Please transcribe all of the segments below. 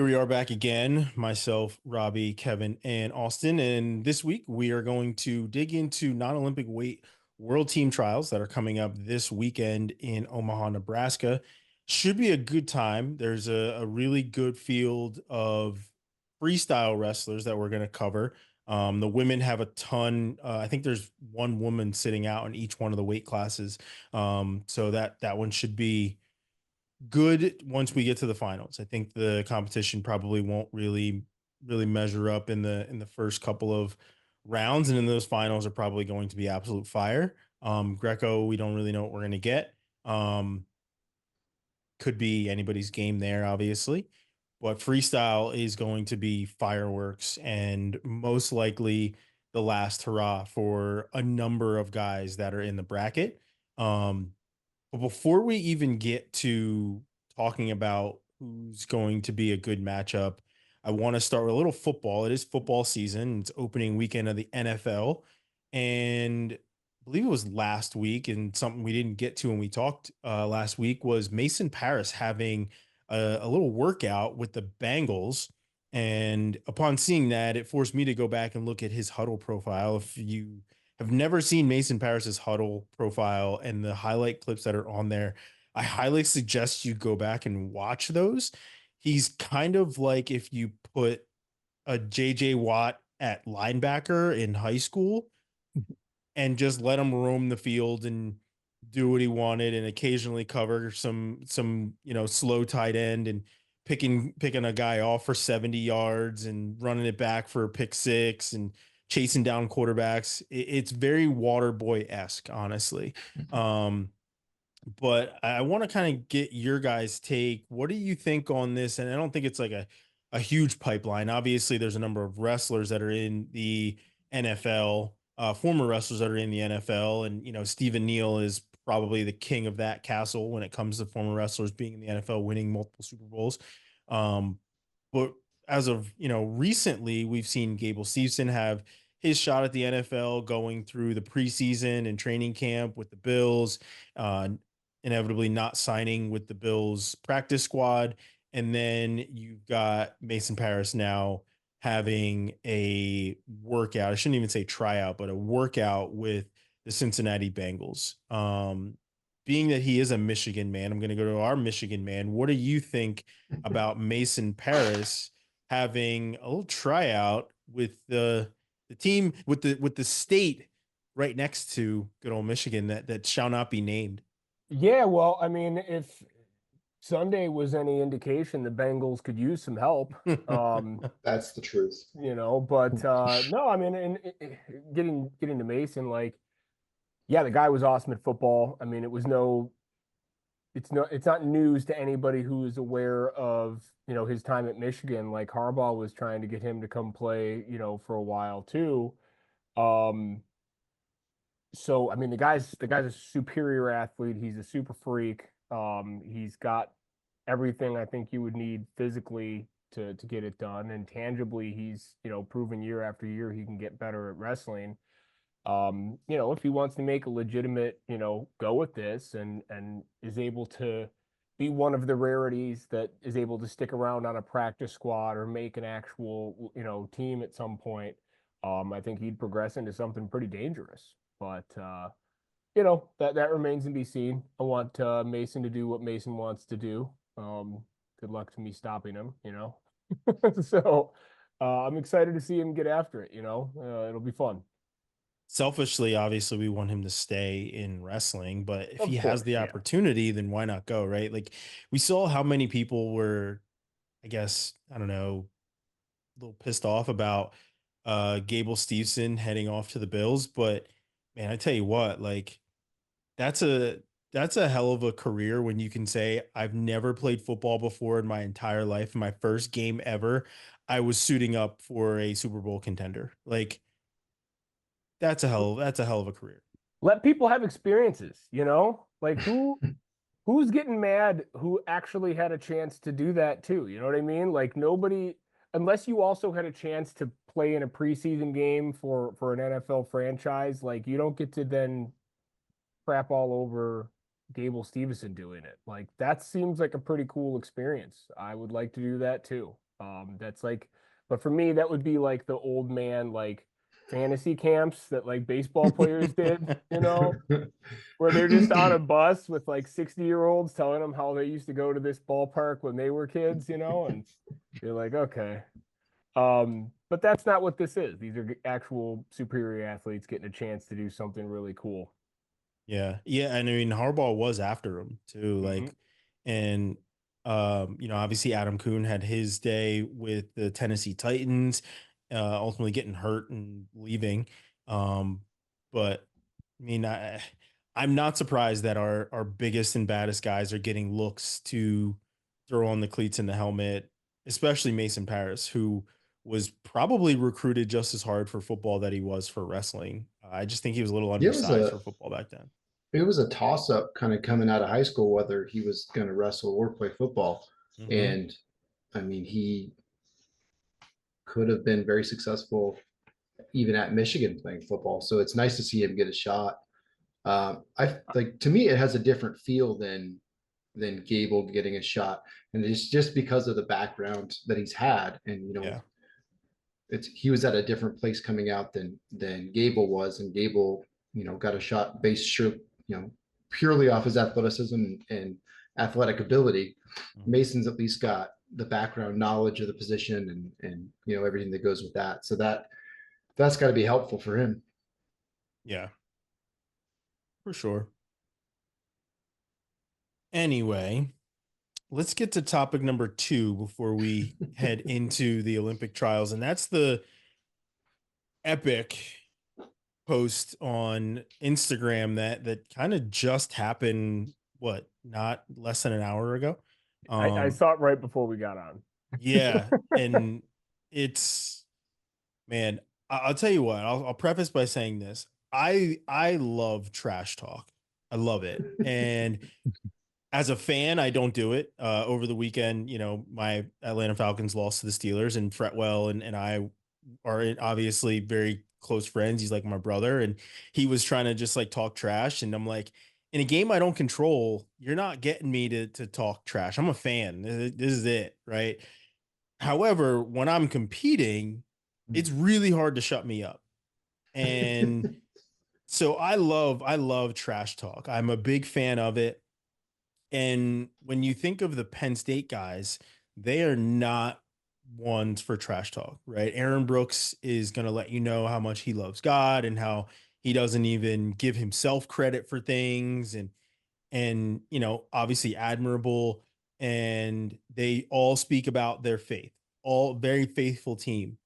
Here we are back again, myself, Robbie, Kevin, and Austin. And this week we are going to dig into non-Olympic weight world team trials that are coming up this weekend in Omaha, Nebraska. Should be a good time. There's a really good field of freestyle wrestlers that we're going to cover. The women have a ton. I think there's one woman sitting out in each one of the weight classes. So that one should be good once we get to the finals. I think the competition probably won't really measure up in the first couple of rounds, and then those finals are probably going to be absolute fire. Greco, we don't really know what we're going to get. Could be anybody's game there, obviously, but freestyle is going to be fireworks and most likely the last hurrah for a number of guys that are in the bracket. But before we even get to talking about who's going to be a good matchup, I want to start with a little football. It is football season. It's opening weekend of the NFL. And I believe it was last week, and something we didn't get to when we talked last week was Mason Parris having a little workout with the Bengals. And upon seeing that, it forced me to go back and look at his huddle profile. If you have never seen Mason Parris's huddle profile and the highlight clips that are on there, I highly suggest you go back and watch those. He's kind of like if you put a JJ Watt at linebacker in high school and just let him roam the field and do what he wanted and occasionally cover some slow tight end and picking a guy off for 70 yards and running it back for a pick six and chasing down quarterbacks. It's very water boy esque, honestly. But I want to kind of get your guys' take. What do you think on this? And I don't think it's like a huge pipeline. Obviously, there's a number of wrestlers that are in the NFL, former wrestlers that are in the NFL, and Stephen Neal is probably the king of that castle when it comes to former wrestlers being in the NFL, winning multiple Super Bowls. Um, but as of recently, we've seen Gable Steveson have his shot at the NFL, going through the preseason and training camp with the Bills. Inevitably not signing with the Bills practice squad. And then you've got Mason Parris now having a workout. I shouldn't even say tryout, but a workout with the Cincinnati Bengals. Being that he is a Michigan man, I'm going to go to our Michigan man. What do you think about Mason Parris having a little tryout with the team with the state right next to good old Michigan that shall not be named? Yeah, well, I mean, if Sunday was any indication, the Bengals could use some help. Um, That's the truth. but no, I mean, getting to Mason, like, yeah, the guy was awesome at football. I mean, it's not news to anybody who is aware of, his time at Michigan. Like Harbaugh was trying to get him to come play, for a while too. Um, so I mean, the guy's a superior athlete. He's a super freak. He's got everything I think you would need physically to get it done, and tangibly, he's proven year after year he can get better at wrestling. If he wants to make a legitimate, go with this and is able to be one of the rarities that is able to stick around on a practice squad or make an actual, team at some point, I think he'd progress into something pretty dangerous. But that remains to be seen. I want Mason to do what Mason wants to do. Good luck to me stopping him. So I'm excited to see him get after it. It'll be fun. Selfishly, obviously, we want him to stay in wrestling, but if Of he has course, the yeah. opportunity, then why not go, right? Like we saw how many people were, I guess, I don't know, a little pissed off about Gable Steveson heading off to the Bills, but man, I tell you what, like that's a that's a hell of a career when you can say I've never played football before in my entire life. In my first game ever, I was suiting up for a Super Bowl contender. Like that's a hell of a career. Let people have experiences. Like who's getting mad who actually had a chance to do that too? You know what I mean? Like nobody, unless you also had a chance to play in a preseason game for an NFL franchise, like you don't get to then crap all over Gable Steveson doing it. Like that seems like a pretty cool experience. I would like to do that too. That's like, but for me, that would be like the old man, like fantasy camps that like baseball players did, where they're just on a bus with like 60-year-olds telling them how they used to go to this ballpark when they were kids, and you're like, okay. But that's not what this is. These are actual superior athletes getting a chance to do something really cool. Yeah. Yeah. And I mean, Harbaugh was after him too. Hmm. And, obviously Adam Kuhn had his day with the Tennessee Titans, ultimately getting hurt and leaving. Um, but I mean, I'm not surprised that our biggest and baddest guys are getting looks to throw on the cleats and the helmet, especially Mason Parris, who was probably recruited just as hard for football that he was for wrestling. I just think he was a little It was undersized a for football back then. it was a toss up kind of coming out of high school whether he was going to wrestle or play football. Hmm. And I mean, he could have been very successful even at Michigan playing football. So it's nice to see him get a shot. I like to me it has a different feel than Gable getting a shot, and it's just because of the background that he's had, and Yeah. it's he was at a different place coming out than Gable was, and Gable got a shot based sure purely off his athleticism and athletic ability. Mhm. Mason's at least got the background knowledge of the position and everything that goes with that. So that's got to be helpful for him. Yeah, for sure. Anyway, let's get to topic number two before we head into the Olympic trials. And that's the epic post on Instagram that kind of just happened, what, not less than an hour ago. I Um, saw it right before we got on. yeah, and it's man, I'll tell you what, I'll preface by saying this. I love trash talk. I love it. And as a fan, I don't do it. Over the weekend, my Atlanta Falcons lost to the Steelers, and Fretwell and I are obviously very close friends. He's like my brother, and he was trying to just like talk trash, and I'm like, in a game I don't control, you're not getting me to talk trash. I'm a fan. This is it, right? However, when I'm competing, it's really hard to shut me up, and so I love trash talk. I'm a big fan of it. And when you think of the Penn State guys, they are not ones for trash talk, right? Aaron Brooks is going to let you know how much he loves God and how he doesn't even give himself credit for things and obviously admirable, and they all speak about their faith. All very faithful team.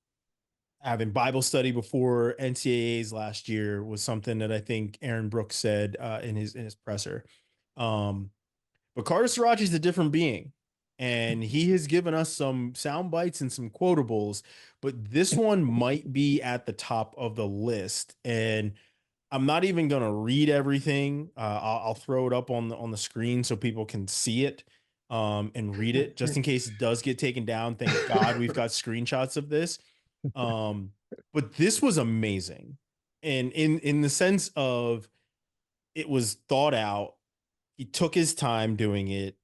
Having Bible study before NCAAs last year was something that I think Aaron Brooks said in his presser. Um, but Carter Starocci is a different being. And he has given us some sound bites and some quotables, but this one might be at the top of the list. And I'm not even going to read everything. I'll throw it up on the screen so people can see it and read it, just in case it does get taken down. Thank God we've got screenshots of this. Um, but this was amazing, and in the sense of it was thought out. He took his time doing it,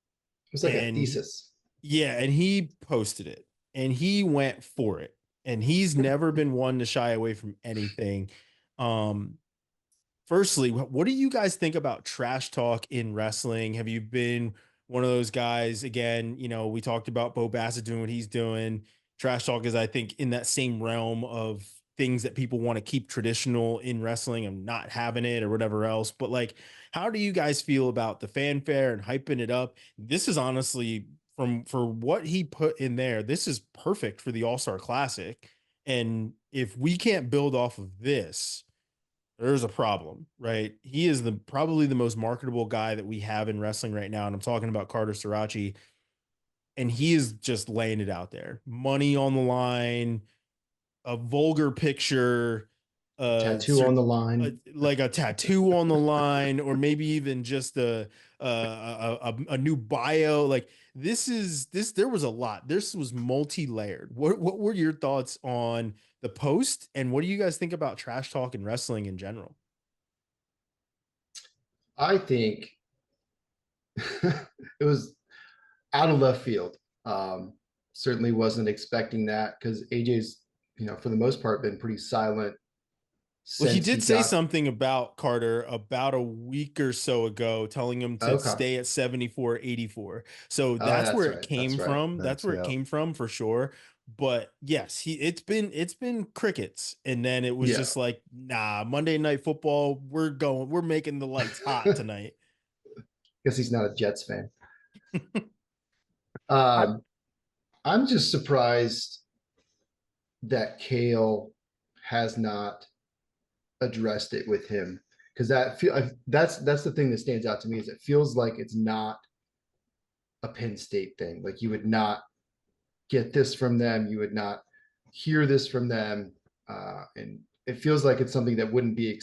It's like a and thesis. yeah, and he posted it and he went for it. And he's never been one to shy away from anything. Um, Firstly, what do you guys think about trash talk in wrestling? Have you been one of those guys? Again, we talked about Bo Bassett doing what he's doing. Trash talk is, I think, in that same realm of things that people want to keep traditional in wrestling and not having it or whatever else. But like, how do you guys feel about the fanfare and hyping it up? This is honestly from for what he put in there. This is perfect for the All Star Classic. And if we can't build off of this, there's a problem, right? He is the probably the most marketable guy that we have in wrestling right now, and I'm talking about Carter Starocci, and he is just laying it out there. Money on the line, a vulgar picture, Tattoo on the line. like a tattoo on the line, or maybe even just a new bio. Like this. There was a lot. This was multi-layered. What were your thoughts on the post, and what do you guys think about trash talk and wrestling in general? I think it was out of left field. certainly wasn't expecting that because AJ's, for the most part, been pretty silent Well, he since he did say got. something about Carter about a week or so ago, telling him to Okay. stay at 74-84. So Oh, that's that's where it right. That's came right. from. That's where it Yeah. came from for sure. But yes, it's been crickets. And then it was Yeah. just like, nah, Monday Night Football, we're making the lights hot tonight. Guess he's not a Jets fan. I, I'm just surprised that Kale has not addressed it with him because that's the thing that stands out to me is it feels like it's not a Penn State thing. Like you would not get this from them, you would not hear this from them, and it feels like it's something that wouldn't be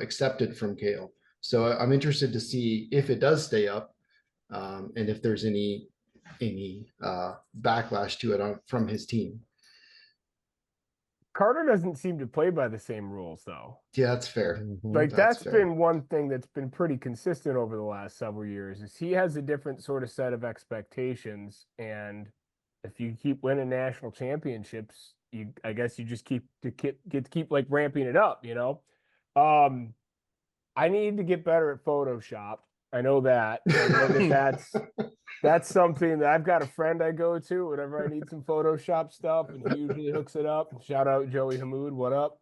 accepted from Kale. So I'm interested to see if it does stay up, and if there's any backlash to it from his team. Carter doesn't seem to play by the same rules, though. Yeah, that's fair. Like That's that's fair. been one thing that's been pretty consistent over the last several years is he has a different sort of set of expectations. And if you keep winning national championships, I guess you just get to keep like ramping it up, you know? I need to get better at Photoshop. I know that. I know that's something that I've got a friend I go to whenever I need some Photoshop stuff, and he usually hooks it up. Shout out Joey Hamoud, what up?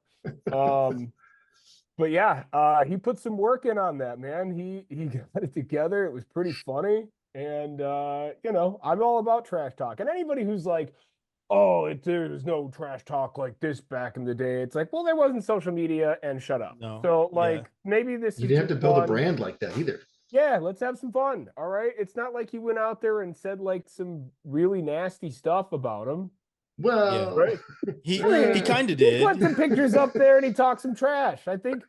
But yeah, he put some work in on that, man. He got it together. It was pretty funny. And I'm all about trash talk. And anybody who's like, oh, there was no trash talk like this back in the day. It's like, well, there wasn't social media and shut up. No. So Yeah. maybe this You is didn't have to just build a fun. brand like that either. Yeah, let's have some fun. All right. It's not like he went out there and said like some really nasty stuff about him. Well, Right. He Yeah. kind of He did. put some pictures up there and he talked some trash. I think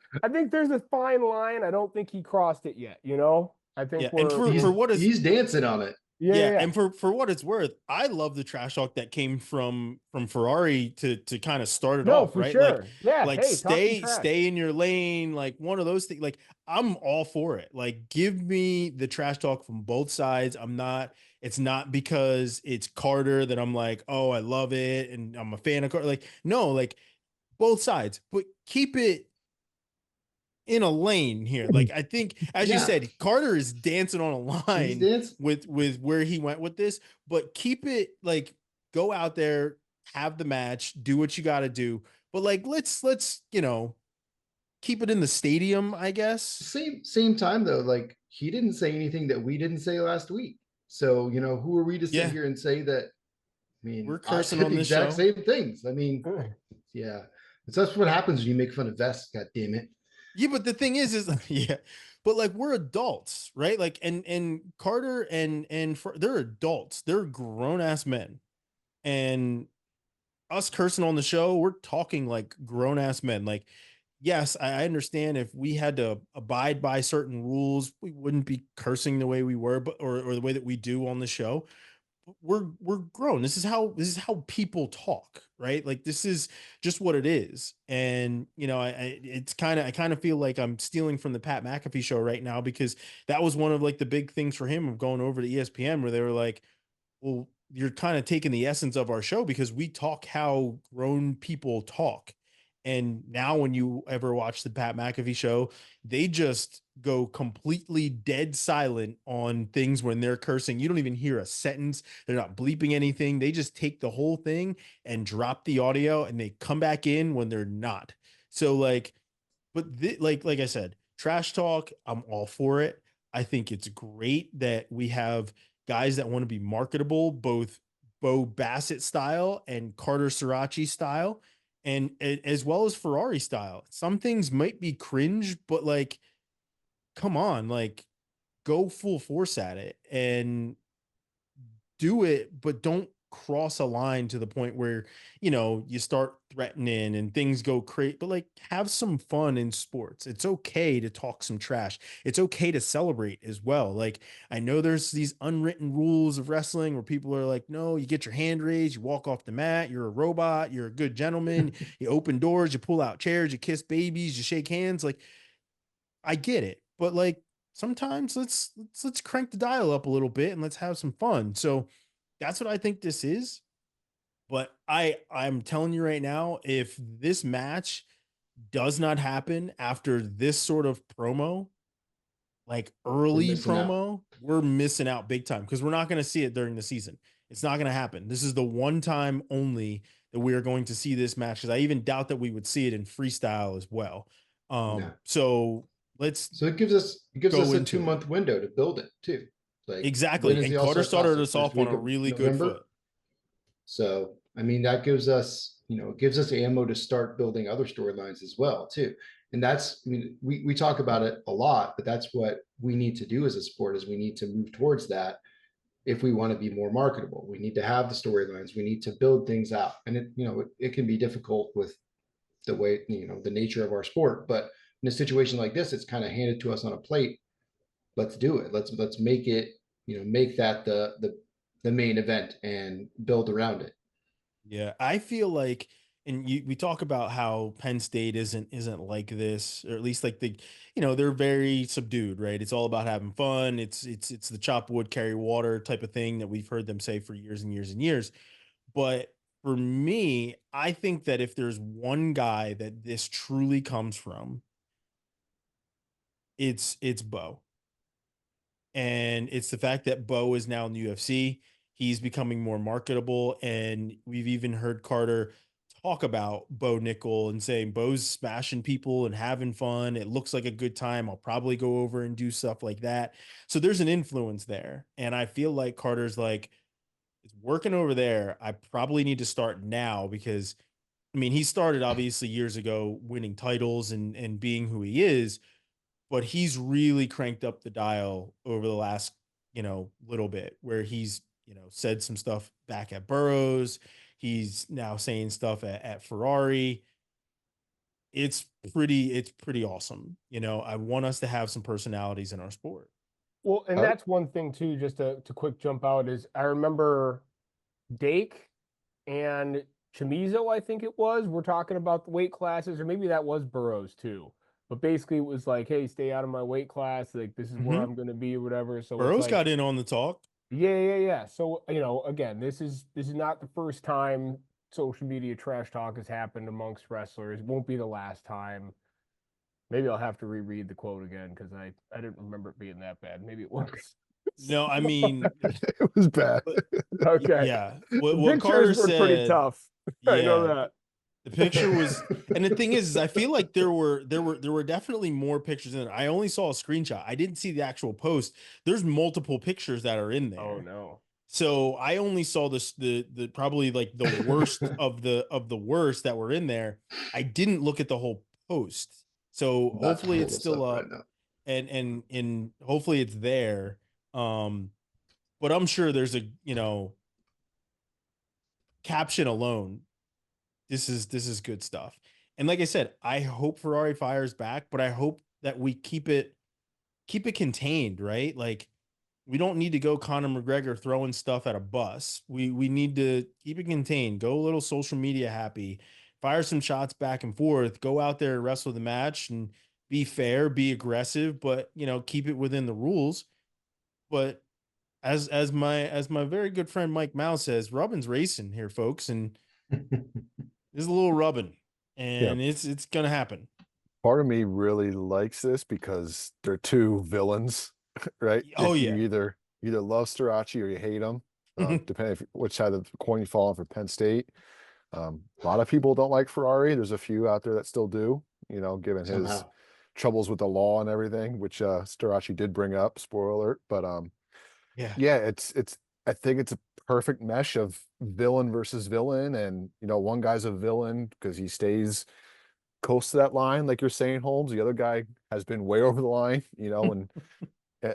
there's a fine line. I don't think he crossed it yet, you know? I think Yeah, and we're for what is he's dancing on it. yeah, and for what it's worth, I love the trash talk that came from Ferrari to kind of start it No, off, for right? sure. Yeah, Like hey, talk some trash. stay in your lane, like one of those things. Like I'm all for it. Like give me the trash talk from both sides. It's not because it's Carter that I'm like, oh, I love it and I'm a fan of Carter. Like, no, like both sides, but keep it in a lane here. Like I think, as you Yeah. said, Carter is dancing on a He's line dancing. with where he went with this, but keep it like go out there, have the match, do what you got to do. But like let's keep it in the stadium, I guess. Same time though, like he didn't say anything that we didn't say last week. So, who are we to sit Yeah. here and say that? I mean, We're I cursing said on the this exact show. same things. I mean, yeah. So that's what happens when you make fun of vests, god damn it. Yeah, but the thing is yeah, but like we're adults, right? Like and Carter they're adults, they're grown ass men, and us cursing on the show, we're talking like grown ass men. Like, yes, I understand if we had to abide by certain rules, we wouldn't be cursing the way we were, but or the way that we do on the show. We're grown. This is how people talk, right? Like this is just what it is. And I kind of feel like I'm stealing from the Pat McAfee show right now because that was one of like the big things for him of going over to ESPN where they were like, well, you're kind of taking the essence of our show because we talk how grown people talk. And now when you ever watch the Pat McAfee show, they just go completely dead silent on things when they're cursing. You don't even hear a sentence. They're not bleeping anything. They just take the whole thing and drop the audio and they come back in when they're not. So like, but like I said, trash talk, I'm all for it. I think it's great that we have guys that want to be marketable, both Bo Bassett style and Carter Starocci style, and as well as Ferrari style. Some things might be cringe, but like, come on, like go full force at it and do it, but don't cross a line to the point where you start threatening and things go crazy. But like have some fun in sports. It's okay to talk some trash. It's okay to celebrate as well. Like I know there's these unwritten rules of wrestling where people are like, no, you get your hand raised, you walk off the mat, you're a robot, you're a good gentleman, you open doors, you pull out chairs, you kiss babies, you shake hands. Like I get it, but like sometimes let's crank the dial up a little bit and let's have some fun. So that's what I think this is. But I'm telling you right now, if this match does not happen after this sort of promo, like We're early missing out. promo, we're missing out big time because we're not going to see it during the season. It's not going to happen. This is the one time only that we are going to see this match, because I even doubt that we would see it in freestyle as well. No. So let's So it gives us go a into it. 2 month window to build it too. Like, when Exactly. is And the All Carter Star started Classic? us First off on week a of really good November. foot. So I mean that gives us, it gives us ammo to start building other storylines as well too. And that's, I mean, we talk about it a lot, but that's what we need to do as a sport, is we need to move towards that. If we want to be more marketable, we need to have the storylines, we need to build things out. And it can be difficult with the way, the nature of our sport, but in a situation like this, it's kind of handed to us on a plate. Let's do it. Let's make it, make that the main event and build around it. Yeah, I feel like, and we talk about how Penn State isn't like this, or at least like they're very subdued, right? It's all about having fun. It's the chop wood, carry water type of thing that we've heard them say for years and years and years. But for me, I think that if there's one guy that this truly comes from, it's Bo. And it's the fact that Bo is now in the UFC. He's becoming more marketable, and we've even heard Carter talk about Bo Nickel and saying Bo's smashing people and having fun. It looks like a good time. I'll probably go over and do stuff like that. So there's an influence there, and I feel like Carter's like, it's working over there. I probably need to start now, because I mean, he started obviously years ago winning titles and being who he is, but he's really cranked up the dial over the last, little bit, where he's, said some stuff back at Burroughs. He's now saying stuff at Ferrari. It's pretty awesome. I want us to have some personalities in our sport. Well, and Oh, that's one thing too, just to quick jump out, is I remember Dake and Chamizo, I think it was, we're talking about the weight classes, or maybe that was Burroughs too. But basically, it was like, hey, stay out of my weight class. Like, this is where Hmm. I'm going to be, or whatever. So it's Burroughs like, got in on the talk. yeah, yeah, yeah. So, again, this is not the first time social media trash talk has happened amongst wrestlers. It won't be the last time. Maybe I'll have to reread the quote again because I didn't remember it being that bad. Maybe it was. No, I mean, It was bad. but Okay. yeah, The what pictures Carter were pretty said, tough. I know yeah. that. The picture was, and the thing is I feel like there were definitely more pictures in it. I only saw a screenshot. I didn't see the actual post. There's multiple pictures that are in Oh there. no. So I only saw this the probably like the worst of the worst that were in there. I didn't look at the whole post. So I'm about to hopefully pull it's this still up right up, now. and hopefully it's there. Um, but I'm sure there's a, caption alone, this is good stuff. And like I said, I hope Ferrari fires back, but I hope that we keep it contained, right? Like, we don't need to go Conor McGregor throwing stuff at a bus. We need to keep it contained. Go a little social media happy. Fire some shots back and forth. Go out there and wrestle the match and be fair, be aggressive, but keep it within the rules. But as my very good friend Mike Mao says, rubbin's racing here, folks, and there's a little rubbing, Yeah. and it's gonna happen. Part of me really likes this because they're two villains, right? Oh You yeah. either love Starocci or you hate him, depending which side of the coin you fall on for Penn State. A lot of people don't like Ferrari. There's a few out there that still do, given his Somehow. troubles with the law and everything, which Starocci did bring up, spoiler alert. But Yeah. yeah, it's I think it's a perfect mesh of villain versus villain. And one guy's a villain because he stays close to that line, like you're saying, Holmes. The other guy has been way over the line, and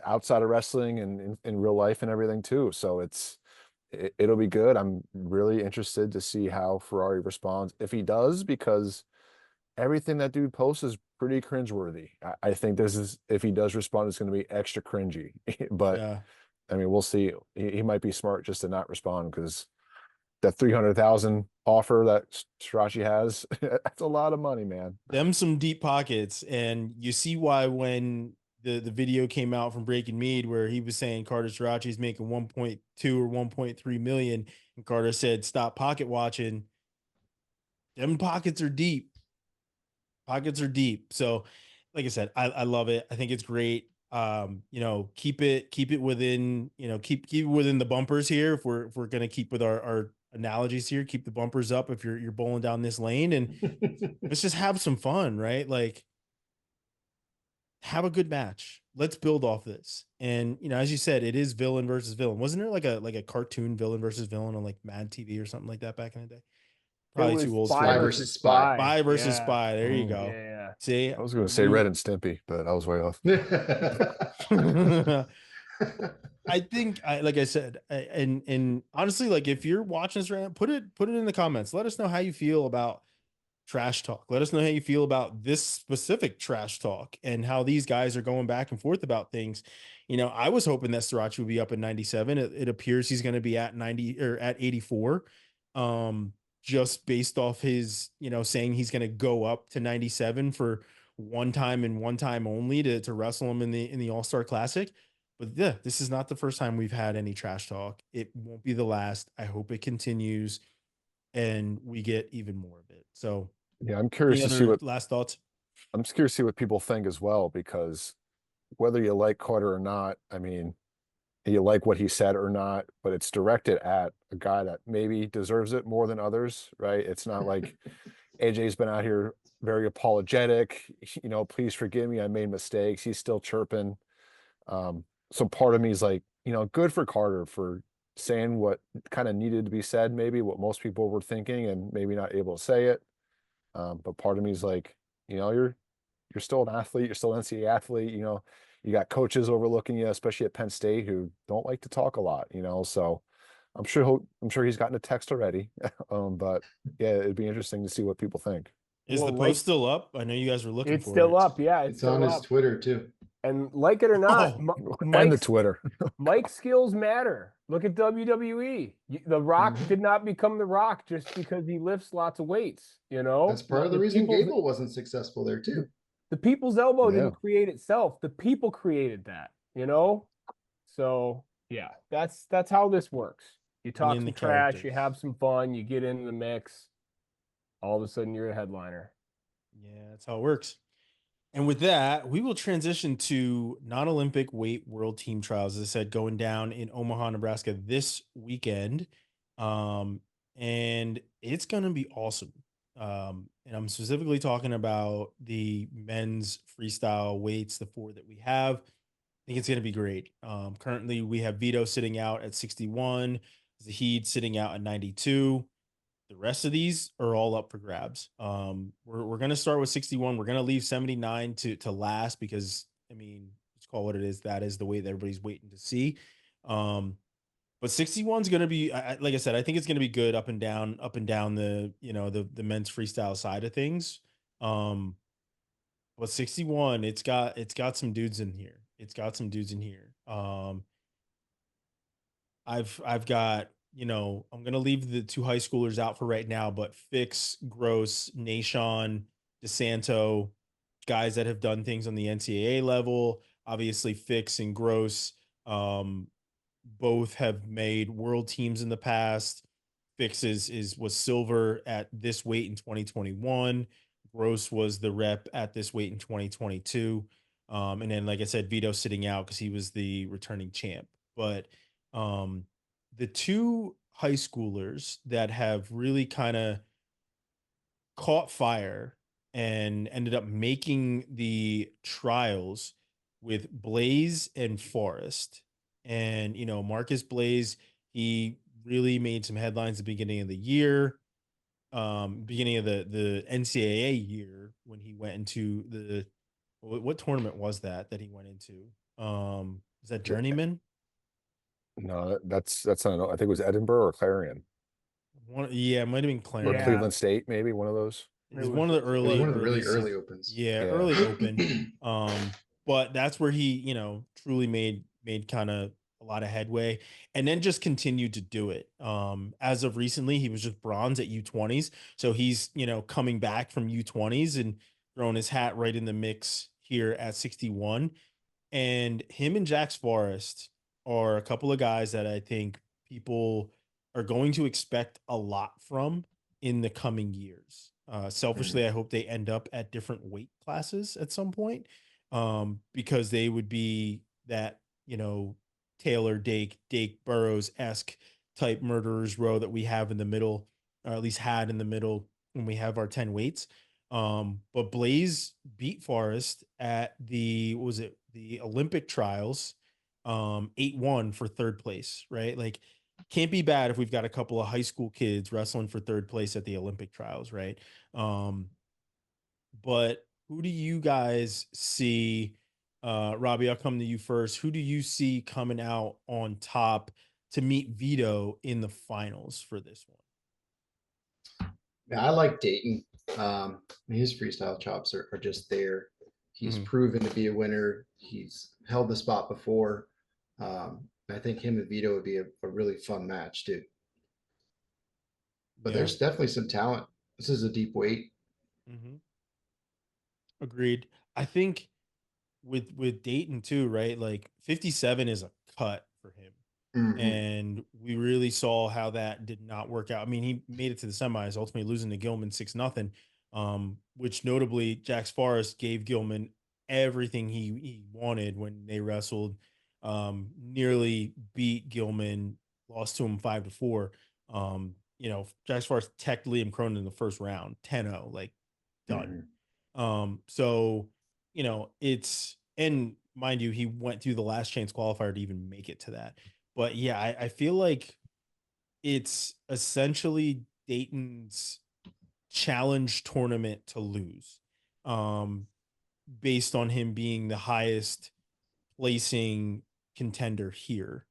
outside of wrestling and in real life and everything too. So it'll be good. I'm really interested to see how Ferrari responds if he does, because everything that dude posts is pretty cringeworthy. I think this is, if he does respond, it's going to be extra cringy. But Yeah. I mean, we'll see. He might be smart just to not respond, because that 300,000 offer that Strachey has, that's a lot of money, man. Them some deep pockets, and you see why when the video came out from Breaking Mead where he was saying Carter Starocci is making 1.2 or 1.3 million, and Carter said, "Stop pocket watching. Them pockets are deep. Pockets are deep." So, like I said, I love it. I think it's great. Keep it within, keep it within the bumpers here. If we're gonna keep with our analogies here, keep the bumpers up if you're bowling down this lane, and let's just have some fun, right? Like, have a good match. Let's build off this. And as you said, it is villain versus villain. Wasn't there like a cartoon villain versus villain on like Mad TV or something like that back in the day? It Probably was too old spy for versus it. Spy. spy. Spy versus Yeah. spy. There you Mm. go. Yeah. See, I was going to say Red and Stimpy, but I was way off. Like I said, and honestly, like if you're watching this right now, put it in the comments. Let us know how you feel about trash talk. Let us know how you feel about this specific trash talk and how these guys are going back and forth about things. I was hoping that Sriracha would be up at 97. It appears he's going to be at 90 or at 84. Just based off his, saying he's going to go up to 97 for one time and one time only to wrestle him in the All-Star Classic. But yeah, this is not the first time we've had any trash talk. It won't be the last. I hope it continues and we get even more of it. So Yeah, I'm any curious to see other what last thoughts? I'm just curious to see what people think as well, because whether you like Carter or not, I mean, you like what he said or not, but it's directed at a guy that maybe deserves it more than others, right? It's not like AJ's been out here very apologetic, please forgive me, I made mistakes. He's still chirping. So part of me is like, good for Carter for saying what kind of needed to be said, maybe what most people were thinking and maybe not able to say it. But part of me is like, you're still an athlete, you're still an NCAA athlete, you got coaches overlooking you, especially at Penn State, who don't like to talk a lot, so I'm sure he's gotten a text already. But yeah, it'd be interesting to see what people think. Is the post still up? I know you guys were looking It's for still it. up. Yeah, It's still on his up. Twitter too. And like it or not, Oh, And the Mike's Twitter. Mike's skills matter. Look at WWE. The Rock did not become The Rock just because he lifts lots of weights, That's part of the reason Gable wasn't successful there too. The people's elbow Yeah. didn't create itself. The people created that, So yeah, that's how this works. You talk in some the trash, you characters. have some fun, you get into the mix. All of a sudden, you're a headliner. Yeah, that's how it works. And with that, we will transition to non-Olympic weight world team trials, as I said, going down in Omaha, Nebraska this weekend. And it's going to be awesome. And I'm specifically talking about the men's freestyle weights, the four that we have. I think it's going to be great. Currently, we have Vito sitting out at 61, Zahid sitting out at 92. The rest of these are all up for grabs. We're gonna start with 61. We're gonna leave 79 to last because let's call it what it is. That is the way that everybody's waiting to see. But 61 is gonna be, like I said, I think it's gonna be good up and down the the men's freestyle side of things. But 61, it's got some dudes in here. It's got some dudes in here. I've got, I'm gonna leave the two high schoolers out for right now, but Fix, Gross, Nashon, DeSanto, guys that have done things on the NCAA level. Obviously, Fix and Gross both have made world teams in the past. Fix was silver at this weight in 2021. Gross was the rep at this weight in 2022. And then, like I said, Vito sitting out because he was the returning champ. But um, the two high schoolers that have really kind of caught fire and ended up making the trials with Blaze and Forrest. And, Marcus Blaze, he really made some headlines at the beginning of the year, beginning of the NCAA year when he went into what tournament was that he went into? Is that Journeyman? No, that's not. I think it was Edinburgh or Clarion Yeah, it might have been or Clarendon. Cleveland State, maybe one of those. It was one of the It was early, one of the really seasons. early opens. Yeah, Yeah. early open. But that's where he, truly made kind of a lot of headway and then just continued to do it. As of recently, he was just bronze at U20s. So he's, coming back from U20s and throwing his hat right in the mix here at 61. And him and Jax Forrest are a couple of guys that I think people are going to expect a lot from in the coming years. Mhm. Selfishly, I hope they end up at different weight classes at some point, because they would be that, Taylor Dake Burroughs esque type murderers row that we have in the middle, or at least had in the middle when we have our 10 weights. But Blaze beat Forrest at the, what was it, the Olympic trials, 8-1 for third place, right? Like, can't be bad if we've got a couple of high school kids wrestling for third place at the Olympic trials, right? But who do you guys see? Robbie, I'll come to you first. Who do you see coming out on top to meet Vito in the finals for this one? Yeah, I like Dayton. His freestyle chops are just there. He's Mhm. proven to be a winner. He's held the spot before. I think him and Vito would be a really fun match too. But Yeah. there's definitely some talent. This is a deep weight. Hmm. Agreed. I think with Dayton too, right? Like 57 is a cut for him. Mhm. And we really saw how that did not work out. I mean, he made it to the semis, ultimately losing to Gilman 6-0. Which notably Jax Forrest gave Gilman everything he wanted when they wrestled. Nearly beat Gilman, lost to him 5-4. Jax Forrest teched Liam Cronin in the first round, 10-0, like done. Mhm. So, it's, and mind you, he went through the last chance qualifier to even make it to that. But yeah, I feel like it's essentially Dayton's challenge tournament to lose. Um, Based on him being the highest placing contender here.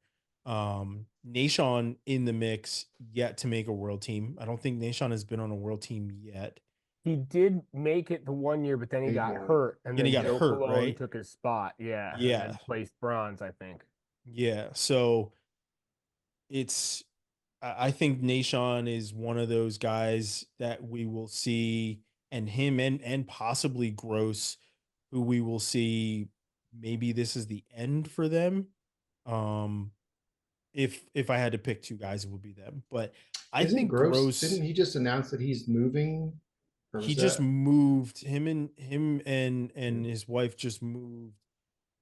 Nashon in the mix, yet to make a world team. I don't think Nashon has been on a world team yet. He did make it the one year, but then he He got won. hurt, and And he then got Joe hurt, Colon right? took his spot. Yeah, and Yeah. then placed bronze, I think. Yeah. So it's, I think Nashon is one of those guys that we will see, and him and possibly Gross, who we will see. Maybe this is the end for them. Um, if I had to pick two guys, it would be them. But I Isn't think Gross? Gross, Didn't he just announce that he's moving? Or he was just that moved. Him and his wife just moved.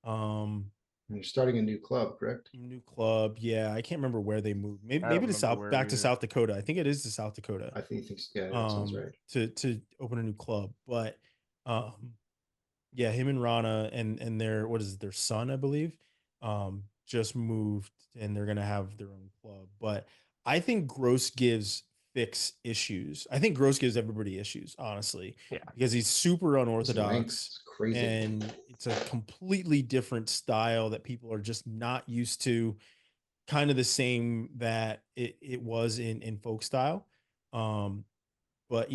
Um, you're starting a new club, correct? New club. Yeah, I can't remember where they moved. Maybe I don't maybe to remember South, where back to either. South Dakota. I think it is to South Dakota. I think he thinks, yeah, that sounds right. To open a new club. But um yeah, him and Rana and their, what is it, their son, I believe, just moved, and they're gonna have their own club. But I think Gross gives Fix issues. I think Gross gives everybody issues, honestly, Yeah. because he's super His length unorthodox, is crazy. and it's a completely different style that people are just not used to, kind of the same that it was in folk style. Um, but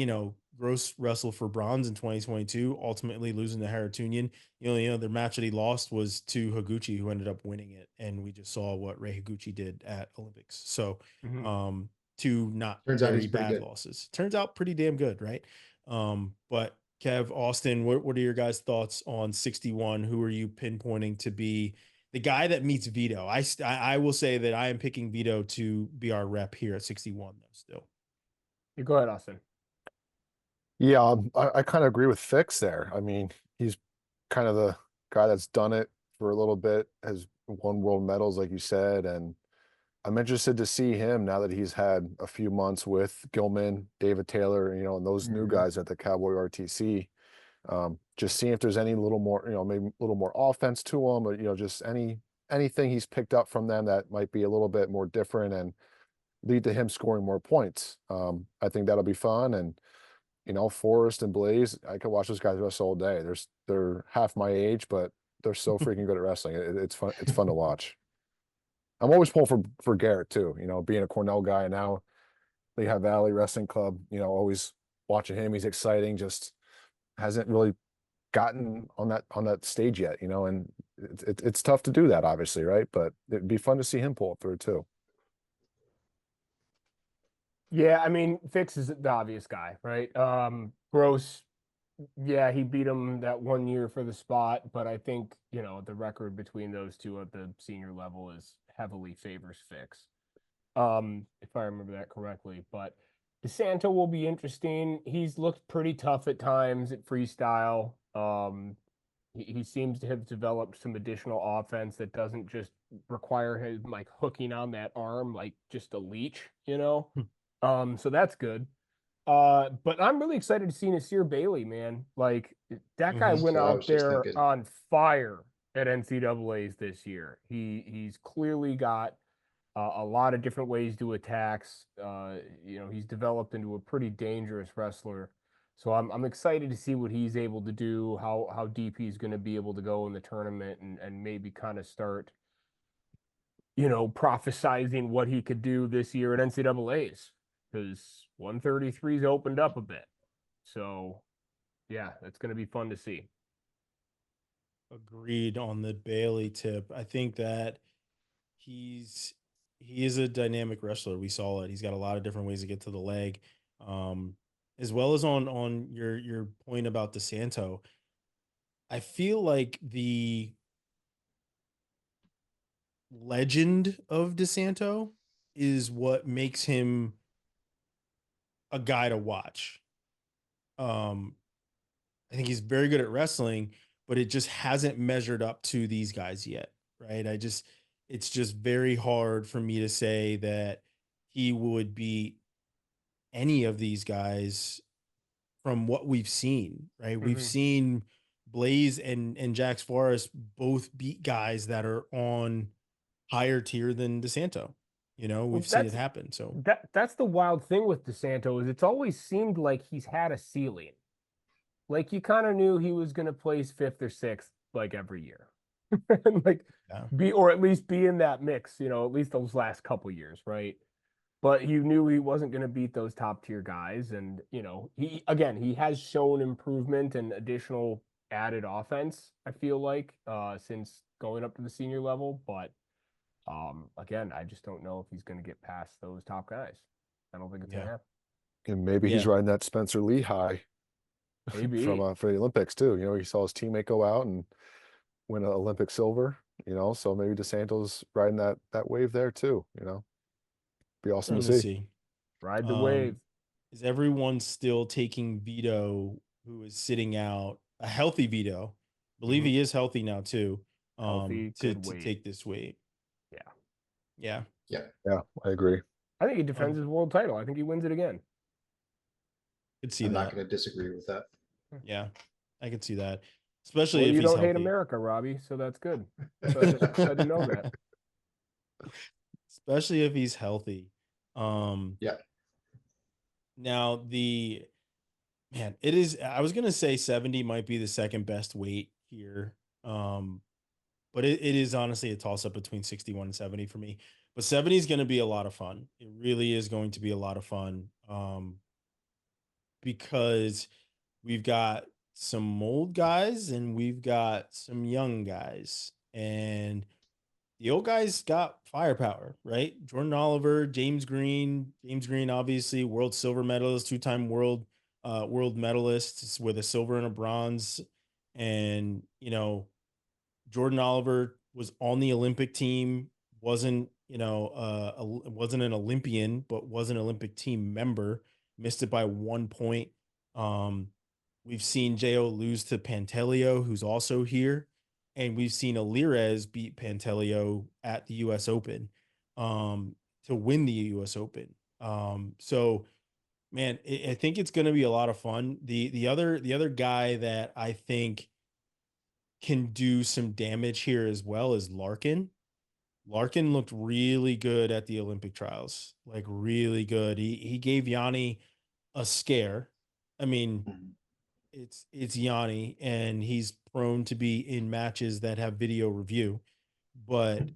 Gross wrestled for bronze in 2022, ultimately losing to Haratunian. Their match that he lost was to Higuchi, who ended up winning it, and we just saw what Ray Higuchi did at Olympics. So, Mhm. two not Turns out very he's pretty bad good. losses. Turns out pretty damn good, right? But Kev, Austin, what are your guys' thoughts on 61? Who are you pinpointing to be the guy that meets Vito? I will say that I am picking Vito to be our rep here at 61, though. Still, You go ahead, Austin. Yeah, I kind of agree with Fix there. I mean, he's kind of the guy that's done it for a little bit, has won world medals, like you said, and I'm interested to see him now that he's had a few months with Gilman, David Taylor, and those new Mhm. guys at the Cowboy RTC. Just seeing if there's any little more, maybe a little more offense to him, or just anything he's picked up from them that might be a little bit more different and lead to him scoring more points. I think that'll be fun. And Forrest and Blaze, I could watch those guys wrestle all day. They're half my age, but they're so freaking good at wrestling. It's fun. It's fun to watch. I'm always pulling for Garrett too. Being a Cornell guy now, Lehigh Valley Wrestling Club. Always watching him. He's exciting. Just hasn't really gotten on that stage yet. And it's tough to do that, obviously, right? But it'd be fun to see him pull it through too. Yeah, I mean, Fix is the obvious guy, right? Gross Yeah, he beat him that 1 year for the spot, but I think, the record between those two at the senior level is heavily favors Fix. If I remember that correctly. But DeSanto will be interesting. He's looked pretty tough at times at freestyle. He seems to have developed some additional offense that doesn't just require him like hooking on that arm like just a leech. So that's good. But I'm really excited to see Nasir Bailey, man. Like that guy Mhm. went That's what I out was just there thinking. on fire at NCAA's this year. He's clearly got a lot of different ways to attacks. He's developed into a pretty dangerous wrestler. So I'm excited to see what he's able to do, how deep he's going to be able to go in the tournament, and maybe kind of start, prophesizing what he could do this year at NCAA's, because 133's opened up a bit. So yeah, it's going to be fun to see. Agreed on the Bailey tip. I think that he's he is a dynamic wrestler. We saw it. He's got a lot of different ways to get to the leg. Um, as well as on your point about DeSanto, I feel like the legend of DeSanto is what makes him a guy to watch. Um, I think he's very good at wrestling, but it just hasn't measured up to these guys yet, right? It's just very hard for me to say that he would beat any of these guys from what we've seen, right? We've Mm-hmm. seen Blaze and Jax Forrest both beat guys that are on higher tier than DeSanto. Well, We've seen it happen. So that's the wild thing with DeSanto is it's always seemed like he's had a ceiling. Like you kind of knew he was going to place fifth or sixth like every year, like yeah, or at least be in that mix. At least those last couple years, right? But you knew he wasn't going to beat those top tier guys, and he has shown improvement and additional added offense. I feel like since going up to the senior level, but again, I just don't know if he's going to get past those top guys. I don't think it's going yeah, to happen. And maybe he's yeah. riding that Spencer Lee high from Maybe. for the Olympics too. He saw his teammate go out and win an Olympic silver. So maybe DeSanto's riding that wave there too. Be awesome Let to me see. see. Ride the wave. Um, is everyone still taking Vito, who is sitting out a healthy Vito? Believe Mhm. he is healthy now too. Healthy, To good weight. take this weight. Yeah. Yeah, Yeah. Yeah, I agree. I think he defends um, his world title. I think he wins it again. could see I'm not that. going to disagree with that. Yeah, I could see that, especially Well, if you he's don't hate healthy. America, Robbie, so that's good. Glad to know that. Especially if he's healthy. Um, Yeah. Now the man, it is. I was gonna say 70 might be the second best weight here. But it is honestly a toss up between 61 and 70 for me. But 70 is going to be a lot of fun. It really is going to be a lot of fun. Because we've got some old guys and we've got some young guys. And the old guys got firepower, right? Jordan Oliver, James Green, obviously world silver medalist, two-time world medalist with a silver and a bronze. And Jordan Oliver was on the Olympic team, wasn't an Olympian, but was an Olympic team member, missed it by 1 point. Um, we've seen Jo lose to Pantelio, who's also here, and we've seen Alirez beat Pantelio at the US Open to win the US Open. So man, I think it's going to be a lot of fun. The other guy that I think can do some damage here as well as Larkin. Larkin looked really good at the Olympic trials, like really good. He gave Yanni a scare. I mean, Mhm. it's Yanni, and he's prone to be in matches that have video review. But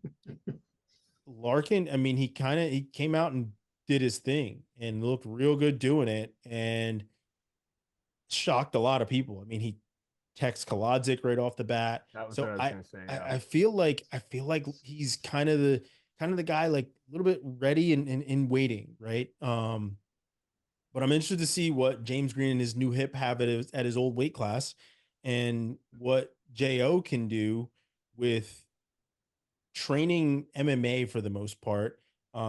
Larkin, I mean, he came out and did his thing and looked real good doing it, and shocked a lot of people. I mean, he text Kolodzik right off the bat. That was what So I was I, going to say. I Yeah. I feel like he's kind of the guy like a little bit ready and in waiting, right? But I'm interested to see what James Green and his new hip have at his old weight class, and what Jo can do with training MMA for the most part.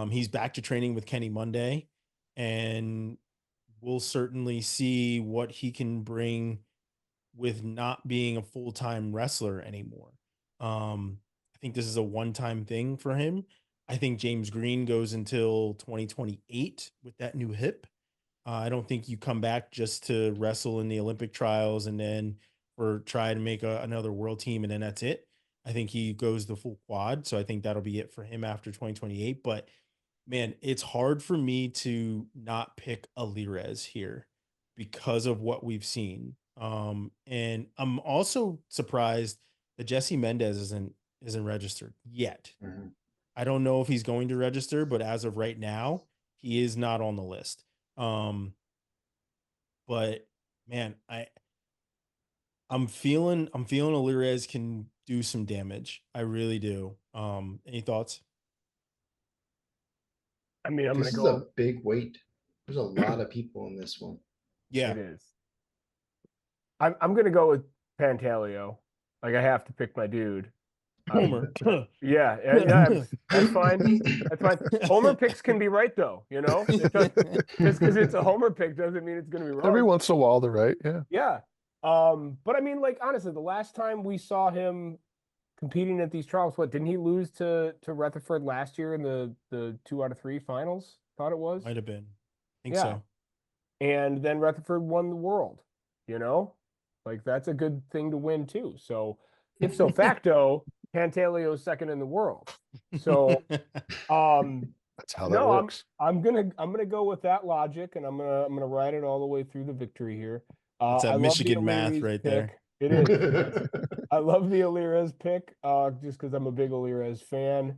He's back to training with Kenny Monday, and we'll certainly see what he can bring with not being a full-time wrestler anymore. I think this is a one-time thing for him. I think James Green goes until 2028 with that new hip. I don't think you come back just to wrestle in the Olympic trials and then or try to make another world team and then that's it. I think he goes the full quad. So I think that'll be it for him after 2028. But man, it's hard for me to not pick Alirez here because of what we've seen. And I'm also surprised that Jesse Mendez isn't registered yet. Mhm. I don't know if he's going to register, but as of right now, he is not on the list. But man, I'm feeling Alirez can do some damage. I really do. Any thoughts? I mean, I'm This gonna is a go. big weight. There's a lot of people in this one. Yeah. It is. I'm gonna go with Pantaleo. Like I have to pick my dude. Homer. Yeah, that's fine. That's fine. Homer picks can be right though, you know. Just because it's a Homer pick doesn't mean it's gonna be wrong. Every once in a while, they're right. Yeah. Yeah. But I mean, like honestly, the last time we saw him competing at these trials, what didn't he lose to Rutherford last year in the 2 out of 3 finals? Thought it was. Might have been. I think Yeah. so. And then Rutherford won the world, you know? Like that's a good thing to win too. So ipso facto, Pantaleo's second in the world. So That's how that no, works. I'm gonna go with that logic, and I'm gonna ride it all the way through the victory here. That's that I love the Michigan math Alirez right pick. there. It is. I love the Alirez pick, just because I'm a big Alirez fan.